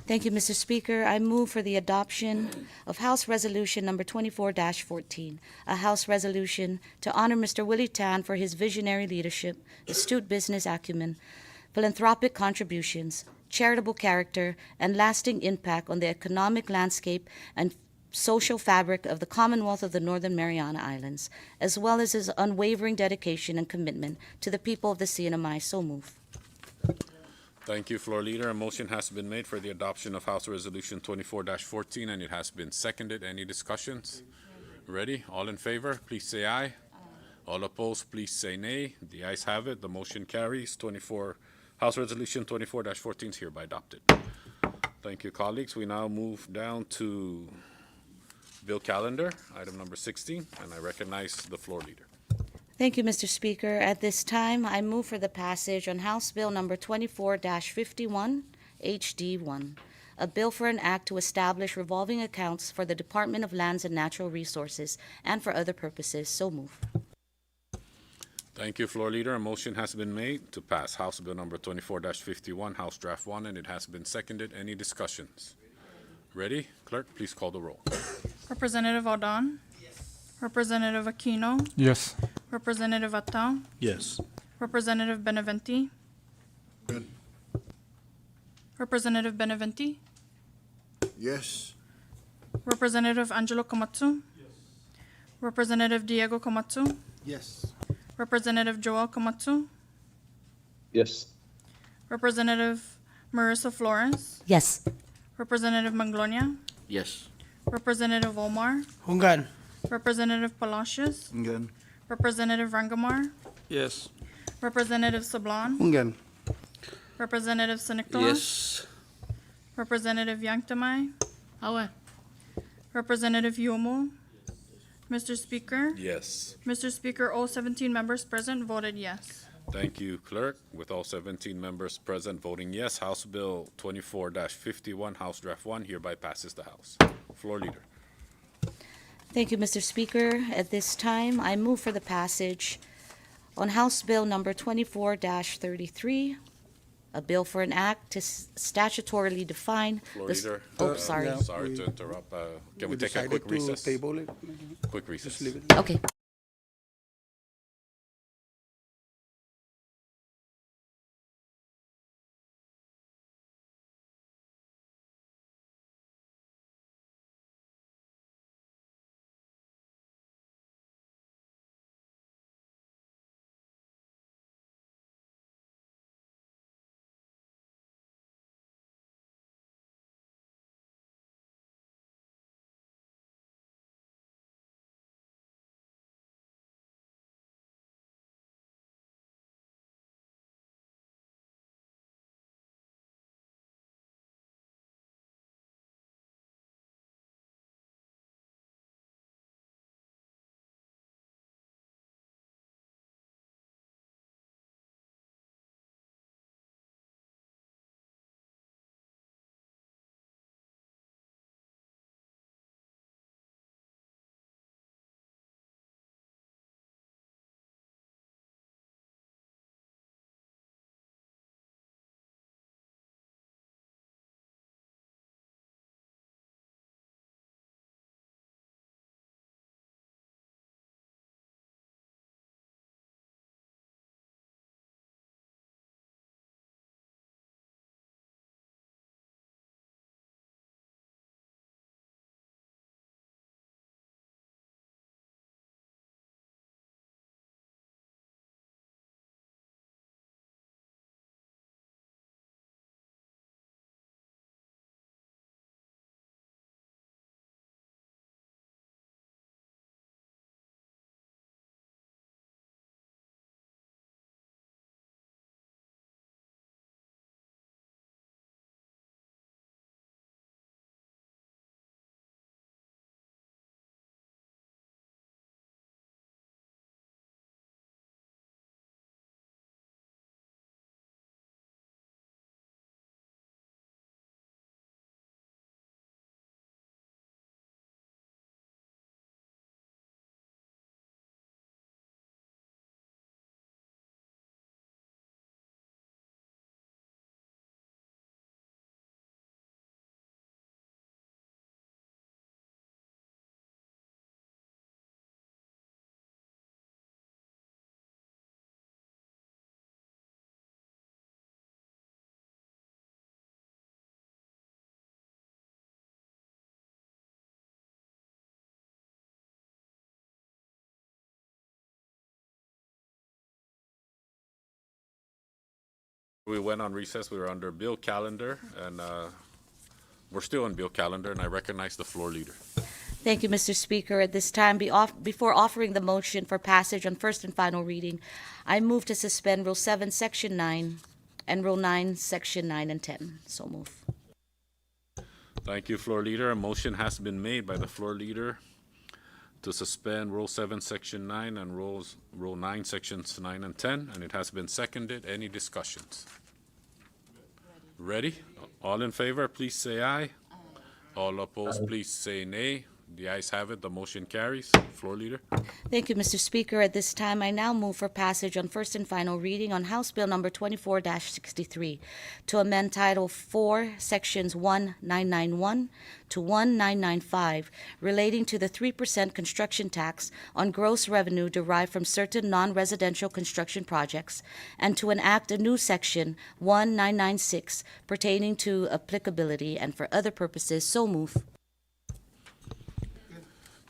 Thank you, Mr. Speaker. I move for the adoption of House Resolution Number 24-14, a House resolution to honor Mr. Willie Tan for his visionary leadership, astute business acumen, philanthropic contributions, charitable character, and lasting impact on the economic landscape and social fabric of the Commonwealth of the Northern Mariana Islands, as well as his unwavering dedication and commitment to the people of the CNMI. So move. Thank you, Floor Leader. A motion has been made for the adoption of House Resolution 24-14, and it has been seconded. Any discussions? Ready? All in favor, please say aye. All opposed, please say nay. The ayes have it. The motion carries. House Resolution 24-14 is hereby adopted. Thank you, colleagues. We now move down to Bill Calendar, item number 16, and I recognize the Floor Leader. Thank you, Mr. Speaker. At this time, I move for the passage on House Bill Number 24-51, HD1, a bill for an act to establish revolving accounts for the Department of Lands and Natural Resources and for other purposes. So move. Thank you, Floor Leader. A motion has been made to pass House Bill Number 24-51, House Draft 1, and it has been seconded. Any discussions? Ready? Clerk, please call the roll. Representative Aldon? Yes. Representative Aquino? Yes. Representative Attal? Yes. Representative Benavente? Good. Representative Benavente? Yes. Representative Angelo Komatsu? Yes. Representative Diego Komatsu? Yes. Representative Joel Komatsu? Yes. Representative Marissa Flores? Yes. Representative Manglonia? Yes. Representative Omar? Hungan. Representative Palacios? Again. Representative Rangamar? Yes. Representative Sablan? Again. Representative Sinictor? Yes. Representative Yangtamay? Aye. Representative Yomo? Mr. Speaker? Yes. Mr. Speaker, all 17 members present voted yes. Thank you, Clerk. With all 17 members present voting yes, House Bill 24-51, House Draft 1 hereby passes the House. Floor Leader. Thank you, Mr. Speaker. At this time, I move for the passage on House Bill Number 24-33, a bill for an act to statutorily define Floor the... Leader. Sorry. yeah. Sorry to interrupt. Can we take a quick decided to recess? table it. Quick Just recess. leave it. Okay. We went on recess, we were under bill calendar, and we're still in bill calendar, and I recognize the floor leader. Thank you, Mr. Speaker. At this time, before offering the motion for passage on first and final reading, I move to suspend Rule 7, Section 9, and Rule 9, Section 9 and 10. So move. Thank you, floor leader. A motion has been made by the floor leader to suspend Rule 7, Section 9, and Rule 9, Sections 9 and 10, and it has been seconded. Any discussions? Ready? All in favor, please say aye. All opposed, please say nay. The ayes have it. The motion carries. Floor leader. Thank you, Mr. Speaker. At this time, I now move for passage on first and final reading on House Bill number 24-63 to amend Title 4, Sections 1991 to 1995 relating to the 3% construction tax on gross revenue derived from certain non-residential construction projects and to enact a new Section 1996 pertaining to applicability and for other purposes. So move.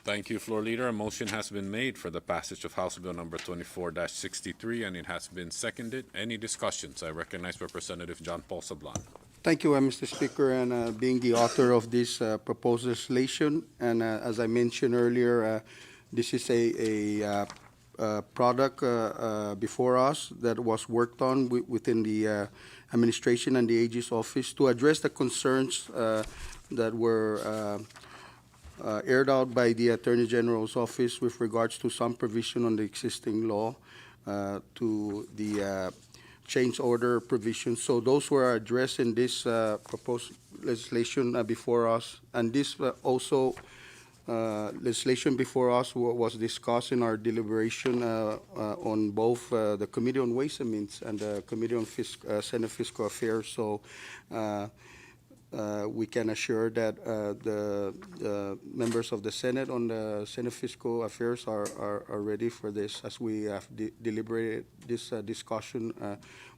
Thank you, floor leader. A motion has been made for the passage of House Bill number 24-63, and it has been seconded. Any discussions? I recognize Representative John Paul Sablan. Thank you, Mr. Speaker, and being the author of this proposed legislation, and as I mentioned earlier, this is a product before us that was worked on within the administration and the AG's office to address the concerns that were aired out by the Attorney General's office with regards to some provision on the existing law to the change order provisions. So those were addressed in this proposed legislation before us. And this also legislation before us was discussed in our deliberation on both the Committee on Ways and Means and the Committee on Senate Fiscal Affairs. So we can assure that the members of the Senate on the Senate Fiscal Affairs are ready for this, as we have deliberated this discussion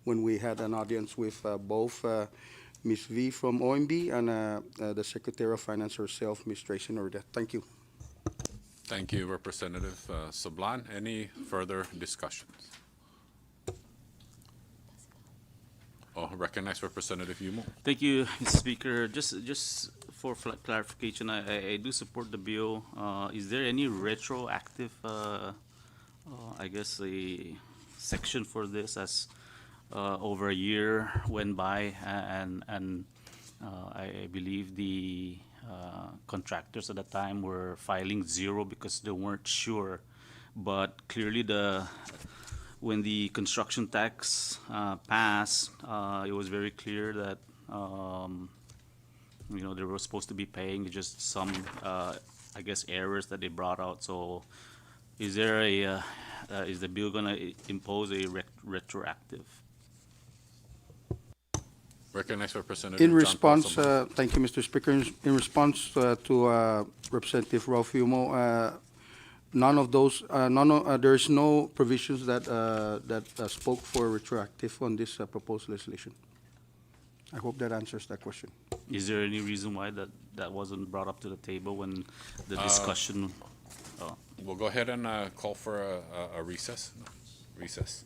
when we had an audience with both Ms. V from OMB and the Secretary of Finance herself, Ms. Tracy Norda. Thank you. Thank you, Representative Sablan. Any further discussions? Recognize Representative Yumo. Thank you, Mr. Speaker. Just for clarification, I do support the bill. Is there any retroactive, I guess, a section for this as over a year went by and I believe the contractors at the time were filing zero because they weren't sure, but clearly when the construction tax passed, it was very clear that they were supposed to be paying just some, I guess, errors that they brought out. So, is there is the bill going to impose a retroactive? Recognize Representative In John response, Paul thank you, Mr. Speaker. In response to Representative Ralph Yumo, none of those, there is no provisions that spoke for retroactive on this proposed legislation. I hope that answers that question. Is there any reason why that wasn't brought up to the table when the discussion? We'll go ahead and call for a recess. Recess.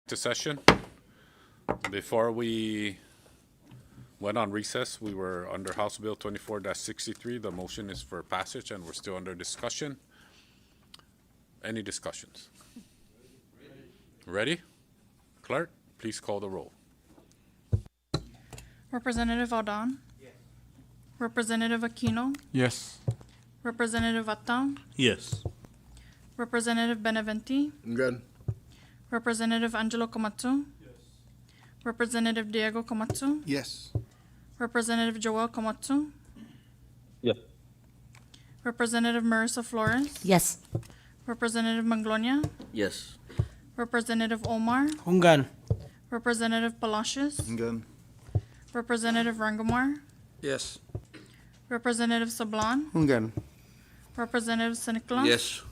to session. Before we went on recess, we were under House Bill 24-63. The motion is for passage, and we're still under discussion. Any discussions? Ready? Clerk, please call the roll. Representative Aldan? Representative Aquino? Yes. Representative Atang? Yes. Representative Benavente? Again. Representative Angelo Komatsu? Representative Diego Komatsu? Yes. Representative Joel Komatsu? Yes. Representative Marissa Flores? Yes. Representative Manglonia? Yes. Representative Omar? Hungan. Representative Palacios? Again. Representative Rangamar? Yes. Representative Sablan? Again. Representative Sinicla? Yes.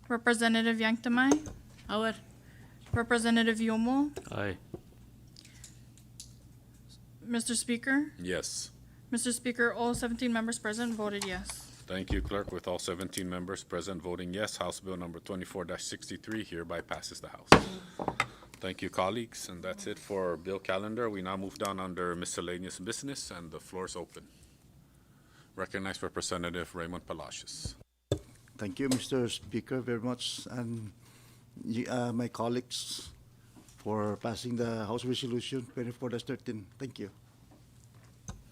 Representative Yangtamay? Our. Representative Yomo? Aye. Mr. Speaker? Yes. Mr. Speaker, all 17 members present voted yes. Thank you, Clerk. With all 17 members present voting yes, House Bill number 24-63 hereby passes the House. Thank you, colleagues, and that's it for our bill calendar. We now move down under miscellaneous business, and the floor is open. Recognize Representative Raymond Palacios. Thank you, Mr. Speaker, very much, and my colleagues for passing the House Resolution 24-13. Thank you.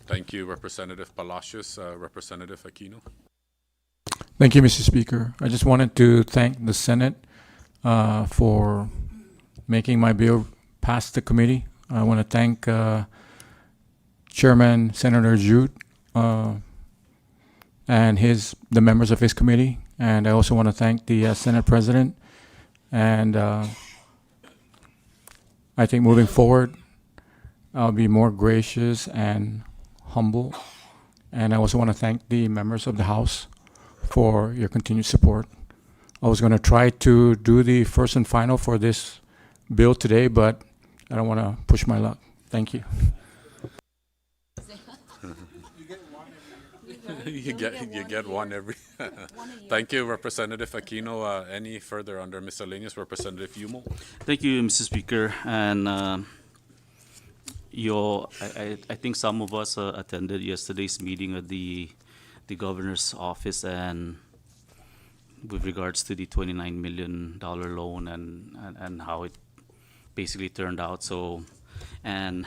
Thank you, Representative Palacios. Representative Aquino. Thank you, Mr. Speaker. I just wanted to thank the Senate for making my bill pass the committee. I want to thank Chairman Senator Jute and the members of his committee. And I also want to thank the Senate President. And I think moving forward, I'll be more gracious and humble. And I also want to thank the members of the House for your continued support. I was going to try to do the first and final for this bill today, but I don't want to push my luck. Thank you. You get one every. Thank you, Representative Aquino. Any further under miscellaneous, Representative Yumo? Thank you, Mr. Speaker. And I think some of us attended yesterday's meeting at the governor's office, and with regards to the $29 million loan and how it basically turned out. So, and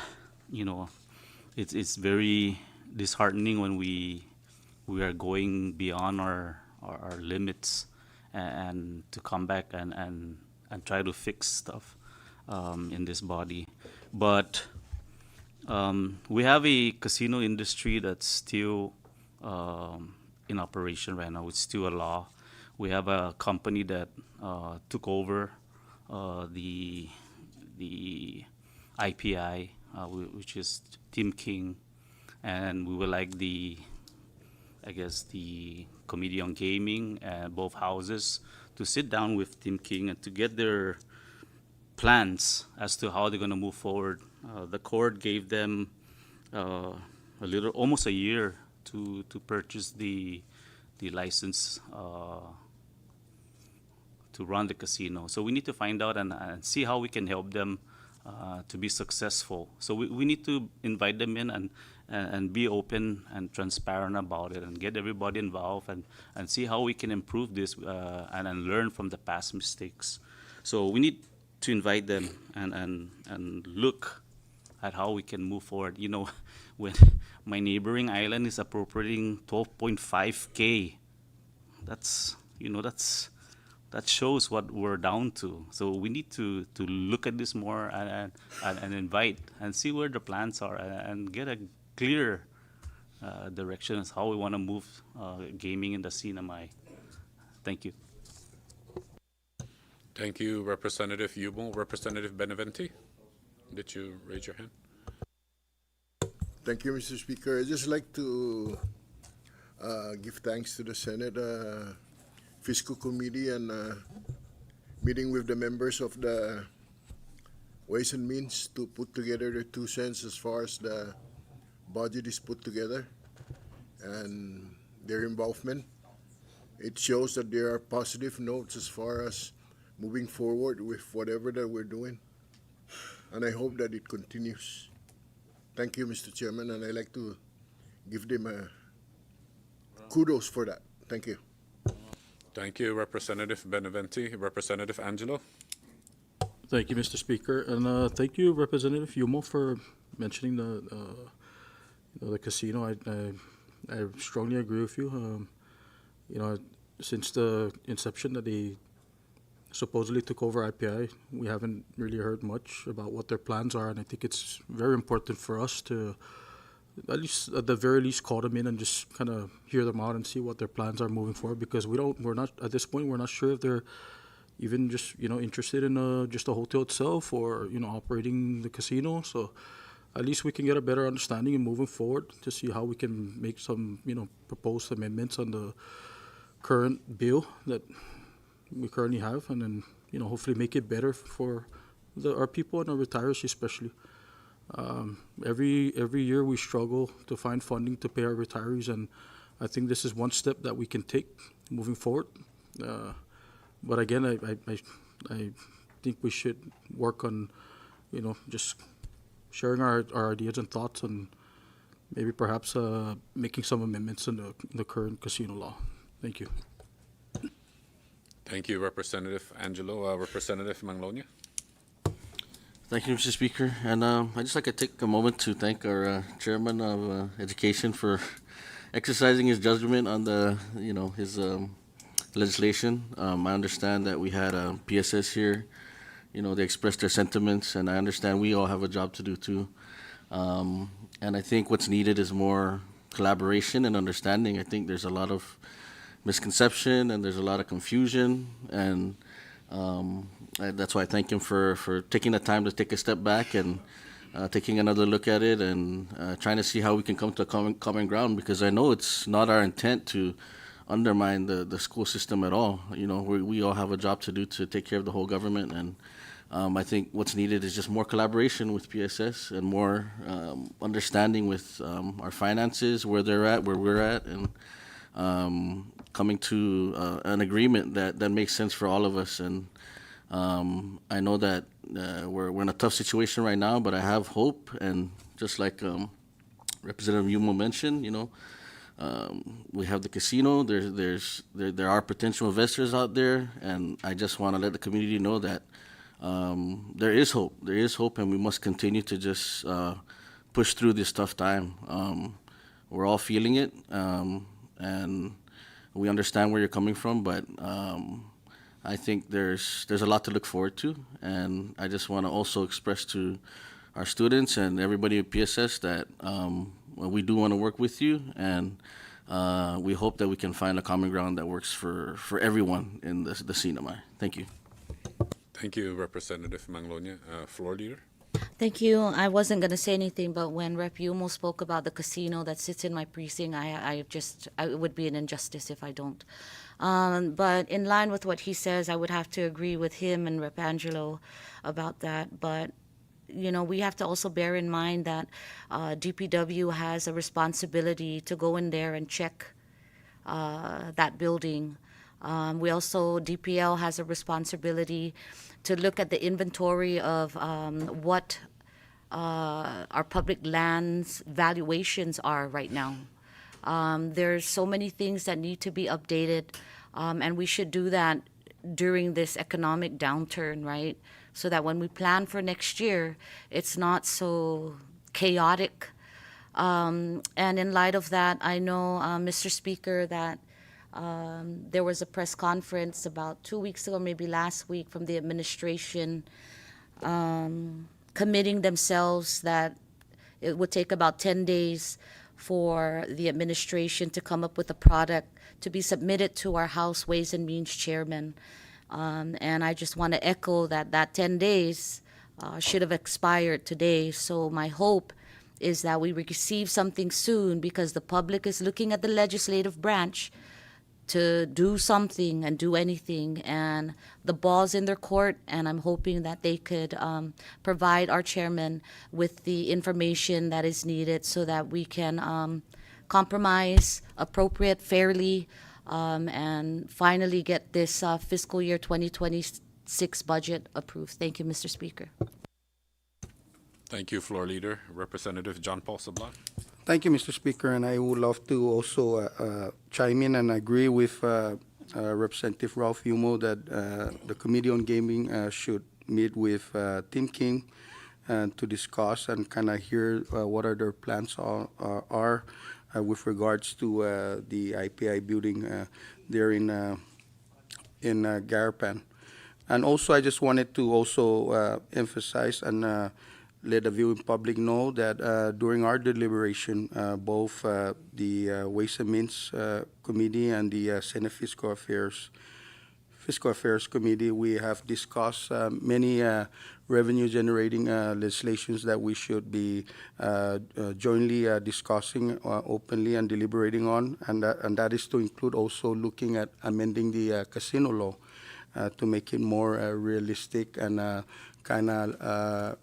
it's very disheartening when we are going beyond our limits and to come back and try to fix stuff in this body. But we have a casino industry that's still in operation right now. It's still a law. We have a company that took over the IPI, which is Tim King, and we would like the Committee on Gaming and both houses to sit down with Tim King and to get their plans as to how they're going to move forward. The court gave them almost a year to purchase the license to run the casino. So we need to find out and see how we can help them to be successful. So we need to invite them in and be open and transparent about it and get everybody involved and see how we can improve this and learn from the past mistakes. So we need to invite them and look at how we can move forward. When my neighboring island is appropriating 12.5K, that shows what we're down to. So we need to look at this more and invite and see where the plans are and get a clear direction as how we want to move gaming in the CNMI. Thank you. Thank you, Representative Yumo. Representative Benavente, did you raise your hand? Thank you, Mr. Speaker. I'd just like to give thanks to the Senate Fiscal Committee and meeting with the members of the Ways and Means to put together their 2 cents as far as the budget is put together and their involvement. It shows that there are positive notes as far as moving forward with whatever that we're doing. and I hope that it continues. Thank you, Mr. Chairman, and I'd like to give them a kudos for that. Thank you. Thank you, Representative Beneventi. Representative Angelo? Thank you, Mr. Speaker, and thank you, Representative Yumo, for mentioning the casino. I strongly agree with you. Since the inception that they supposedly took over IPI, we haven't really heard much about what their plans are, and I think it's very important for us to, at the very least, call them in and just kind of hear them out and see what their plans are moving forward. Because we're not at this point, we're not sure if they're even just interested in just a hotel itself or operating the casino. So at least we can get a better understanding and moving forward to see how we can make some proposed amendments on the current bill that we currently have, and then hopefully make it better for our people and our retirees especially. Every year we struggle to find funding to pay our retirees, and I think this is one step that we can take moving forward. But again, I think we should work on, just sharing our ideas and thoughts, and maybe perhaps making some amendments in the current casino law. Thank you. Thank you, Representative Angelo. Representative Manglonia? Thank you, Mr. Speaker. And I'd just like to take a moment to thank our Chairman of Education for exercising his judgment on his legislation. I understand that we had PSS here. They expressed their sentiments, and I understand we all have a job to do too. And I think what's needed is more collaboration and understanding. I think there's a lot of misconception and there's a lot of confusion, and that's why I thank him for taking the time to take a step back and taking another look at it and trying to see how we can come to a common ground, because I know it's not our intent to undermine the school system at all. We all have a job to do to take care of the whole government, and I think what's needed is just more collaboration with PSS and more understanding with our finances, where they're at, where we're at, and coming to an agreement that makes sense for all of us. And I know that we're in a tough situation right now, but I have hope. And just like Representative Yumo mentioned, we have the casino. There are potential investors out there, and I just want to let the community know that there is hope. There is hope, and we must continue to just push through this tough time. We're all feeling it, and we understand where you're coming from, but I think there's a lot to look forward to, and I just want to also express to our students and everybody at PSS that we do want to work with you, and we hope that we can find a common ground that works for everyone in the CNMI. Thank you. Thank you, Representative Manglonia. Floor Leader? Thank you. I wasn't going to say anything, but when Rep. Yumo spoke about the casino that sits in my precinct, it would be an injustice if I don't. But in line with what he says, I would have to agree with him and Rep. Angelo about that. But, we have to also bear in mind that DPW has a responsibility to go in there and check that building. DPL has a responsibility to look at the inventory of what our public lands valuations are right now. There's so many things that need to be updated, and we should do that during this economic downturn, right? So that when we plan for next year, it's not so chaotic. And in light of that, I know, Mr. Speaker, that there was a press conference about 2 weeks ago, maybe last week, from the administration committing themselves that it would take about 10 days for the administration to come up with a product to be submitted to our House Ways and Means Chairman. And I just want to echo that 10 days should have expired today. So my hope is that we receive something soon, because the public is looking at the legislative branch to do something and do anything, and the ball's in their court, and I'm hoping that they could provide our chairman with the information that is needed so that we can compromise appropriate, fairly, and finally get this fiscal year 2026 budget approved. Thank you, Mr. Speaker. Thank you, Floor Leader. Representative John Paul Sablan. Thank you, Mr. Speaker, and I would love to also chime in and agree with Representative Ralph Yumo that the Committee on Gaming should meet with Tim King to discuss and kind of hear what are their plans are with regards to the IPI building there in Garapan. And also, I just wanted to also emphasize and let the viewing public know that during our deliberation, both the Ways and Means Committee and the Senate Fiscal Affairs Committee, we have discussed many revenue-generating legislations that we should be jointly discussing openly and deliberating on, and that is to include also looking at amending the casino law to make it more realistic and kind of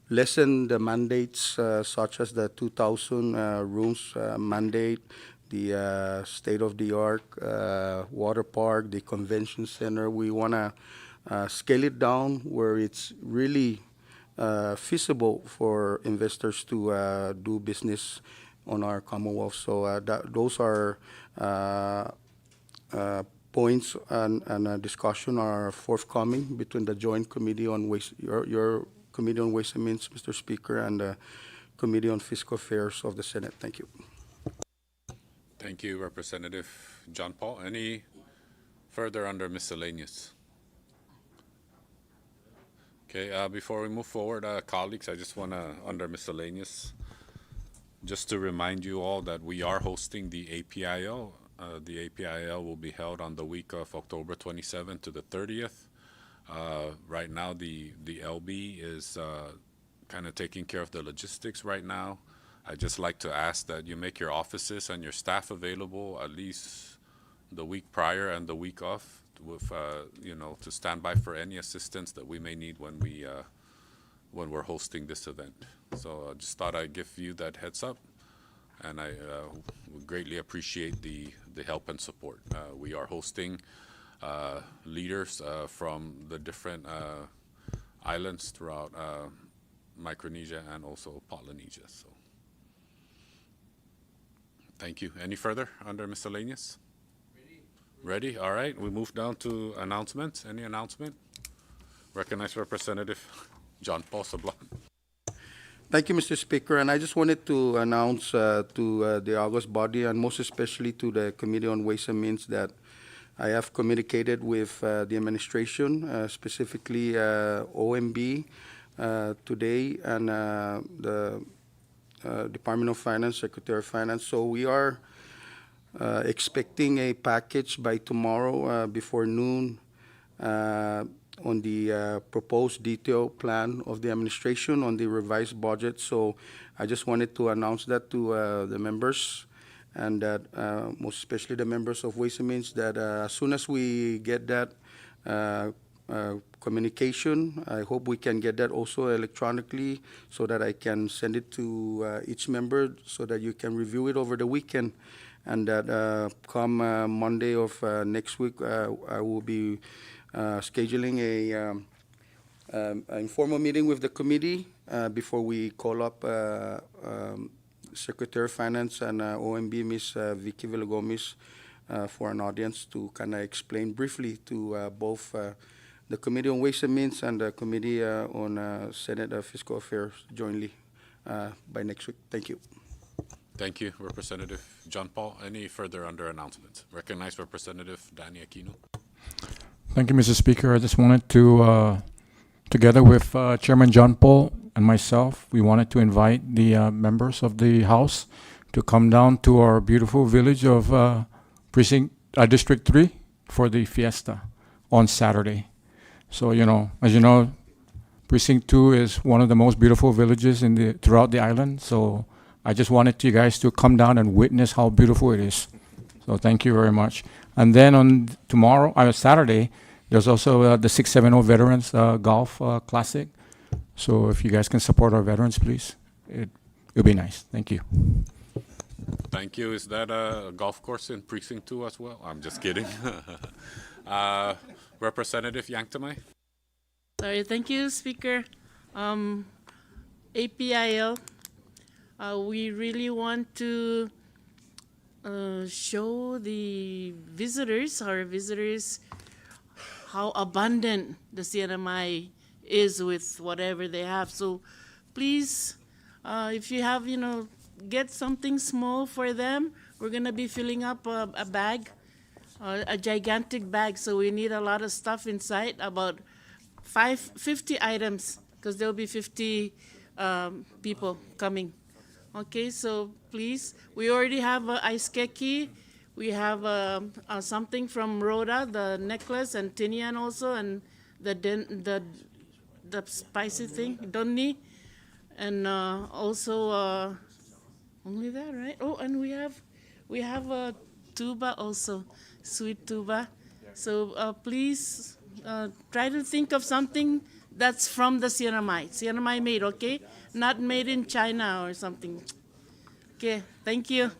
lessen the mandates such as the 2,000 rooms mandate, the state-of-the-art water park, the convention center. We want to scale it down where it's really feasible for investors to do business on our Commonwealth. So those are points and discussion are forthcoming between the Joint Committee on Waste, your Committee on Ways and Means, Mr. Speaker, and the Committee on Fiscal Affairs of the Senate. Thank you. Thank you, Representative John Paul. Any further under miscellaneous? Okay, before we move forward, colleagues, I just want to, under miscellaneous, just to remind you all that we are hosting the APIL. The APIL will be held on the week of October 27th to the 30th. Right now, the LB is kind of taking care of the logistics right now. I'd just like to ask that you make your offices and your staff available at least the week prior and the week off, with to stand by for any assistance that we may need when we're hosting this event. So I just thought I'd give you that heads up, and I would greatly appreciate the help and support. We are hosting leaders from the different islands throughout Micronesia and also Polynesia. So, thank you. Any further under miscellaneous? Ready? All right. We move down to announcements. Any announcement? Recognize Representative John Paul Sablan. Thank you, Mr. Speaker. And I just wanted to announce to the August body, and most especially to the Committee on Ways and Means, that I have communicated with the administration, specifically OMB today, and the Department of Finance, Secretary of Finance. So we are expecting a package by tomorrow before noon on the proposed detailed plan of the administration on the revised budget. So I just wanted to announce that to the members, and that most especially the members of Ways and Means, that as soon as we get that communication, I hope we can get that also electronically so that I can send it to each member so that you can review it over the weekend, and that come Monday of next week, I will be scheduling an informal meeting with the committee before we call up Secretary of Finance and OMB, Ms. Vicky Villagomez, for an audience to kind of explain briefly to both the Committee on Ways and Means and the Committee on Senate Fiscal Affairs jointly by next week. Thank you. Thank you, Representative John Paul. Any further under announcements? Recognize Representative Danny Aquino. Thank you, Mr. Speaker. I just wanted to, together with Chairman John Paul and myself, we wanted to invite the members of the House to come down to our beautiful village of District 3 for the fiesta on Saturday. So, as you know, Precinct 2 is one of the most beautiful villages throughout the island. So I just wanted you guys to come down and witness how beautiful it is. So thank you very much. And then on Saturday, there's also the 670 Veterans Golf Classic. So if you guys can support our veterans, please, it'll be nice. Thank you. Thank you. Is that a golf course in Precinct 2 as well? I'm just kidding. Representative Yanktamai. Sorry, thank you, Speaker. APIL. We really want to show the visitors, our visitors, how abundant the CNMI is with whatever they have. So please, if you have, get something small for them. We're gonna be filling up a bag, a gigantic bag, so we need a lot of stuff inside, about 50 items, because there'll be 50 people coming. Okay, so please, we already have ice keki. We have something from Rhoda, the necklace, and Tinian also, and the spicy thing, Donni, and also only that, right? Oh, and we have a tuba also, sweet tuba. So please try to think of something that's from the CNMI made, okay? Not made in China or something. Okay, thank you.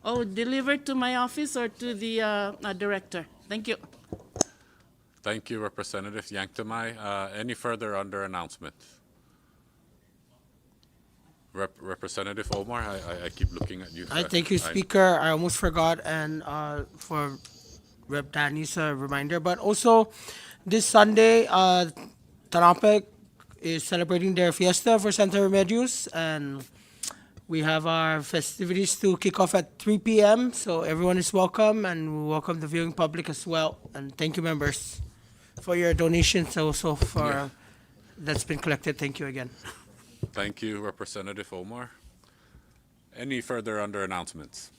Oh, delivered to my office or to the director? Thank you. Thank you, Representative Yanktamai. Any further under announcements? Representative Omar, I keep looking at you. Thank you, Speaker. I almost forgot, and for Rep. Danny's reminder. But also, this Sunday, Tanapec is celebrating their fiesta for Santa Remedios, and we have our festivities to kick off at 3 p.m., so everyone is welcome, and we welcome the viewing public as well. And thank you, members, for your donations also for that's been collected. Thank you again. Thank you, Representative Omar. Any further under announcements?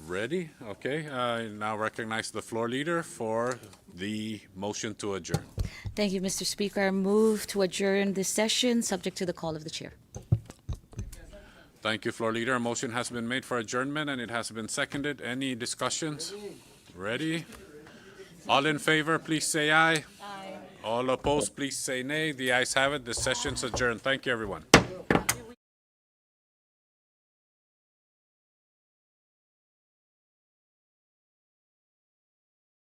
Ready? Okay. I now recognize the floor leader for the motion to adjourn. Thank you, Mr. Speaker. I move to adjourn this session, subject to the call of the chair. Thank you, floor leader. A motion has been made for adjournment and it has been seconded. Any discussions? Ready? All in favor, please say aye. Aye. All opposed, please say nay. The ayes have it. The session's adjourned. Thank you, everyone.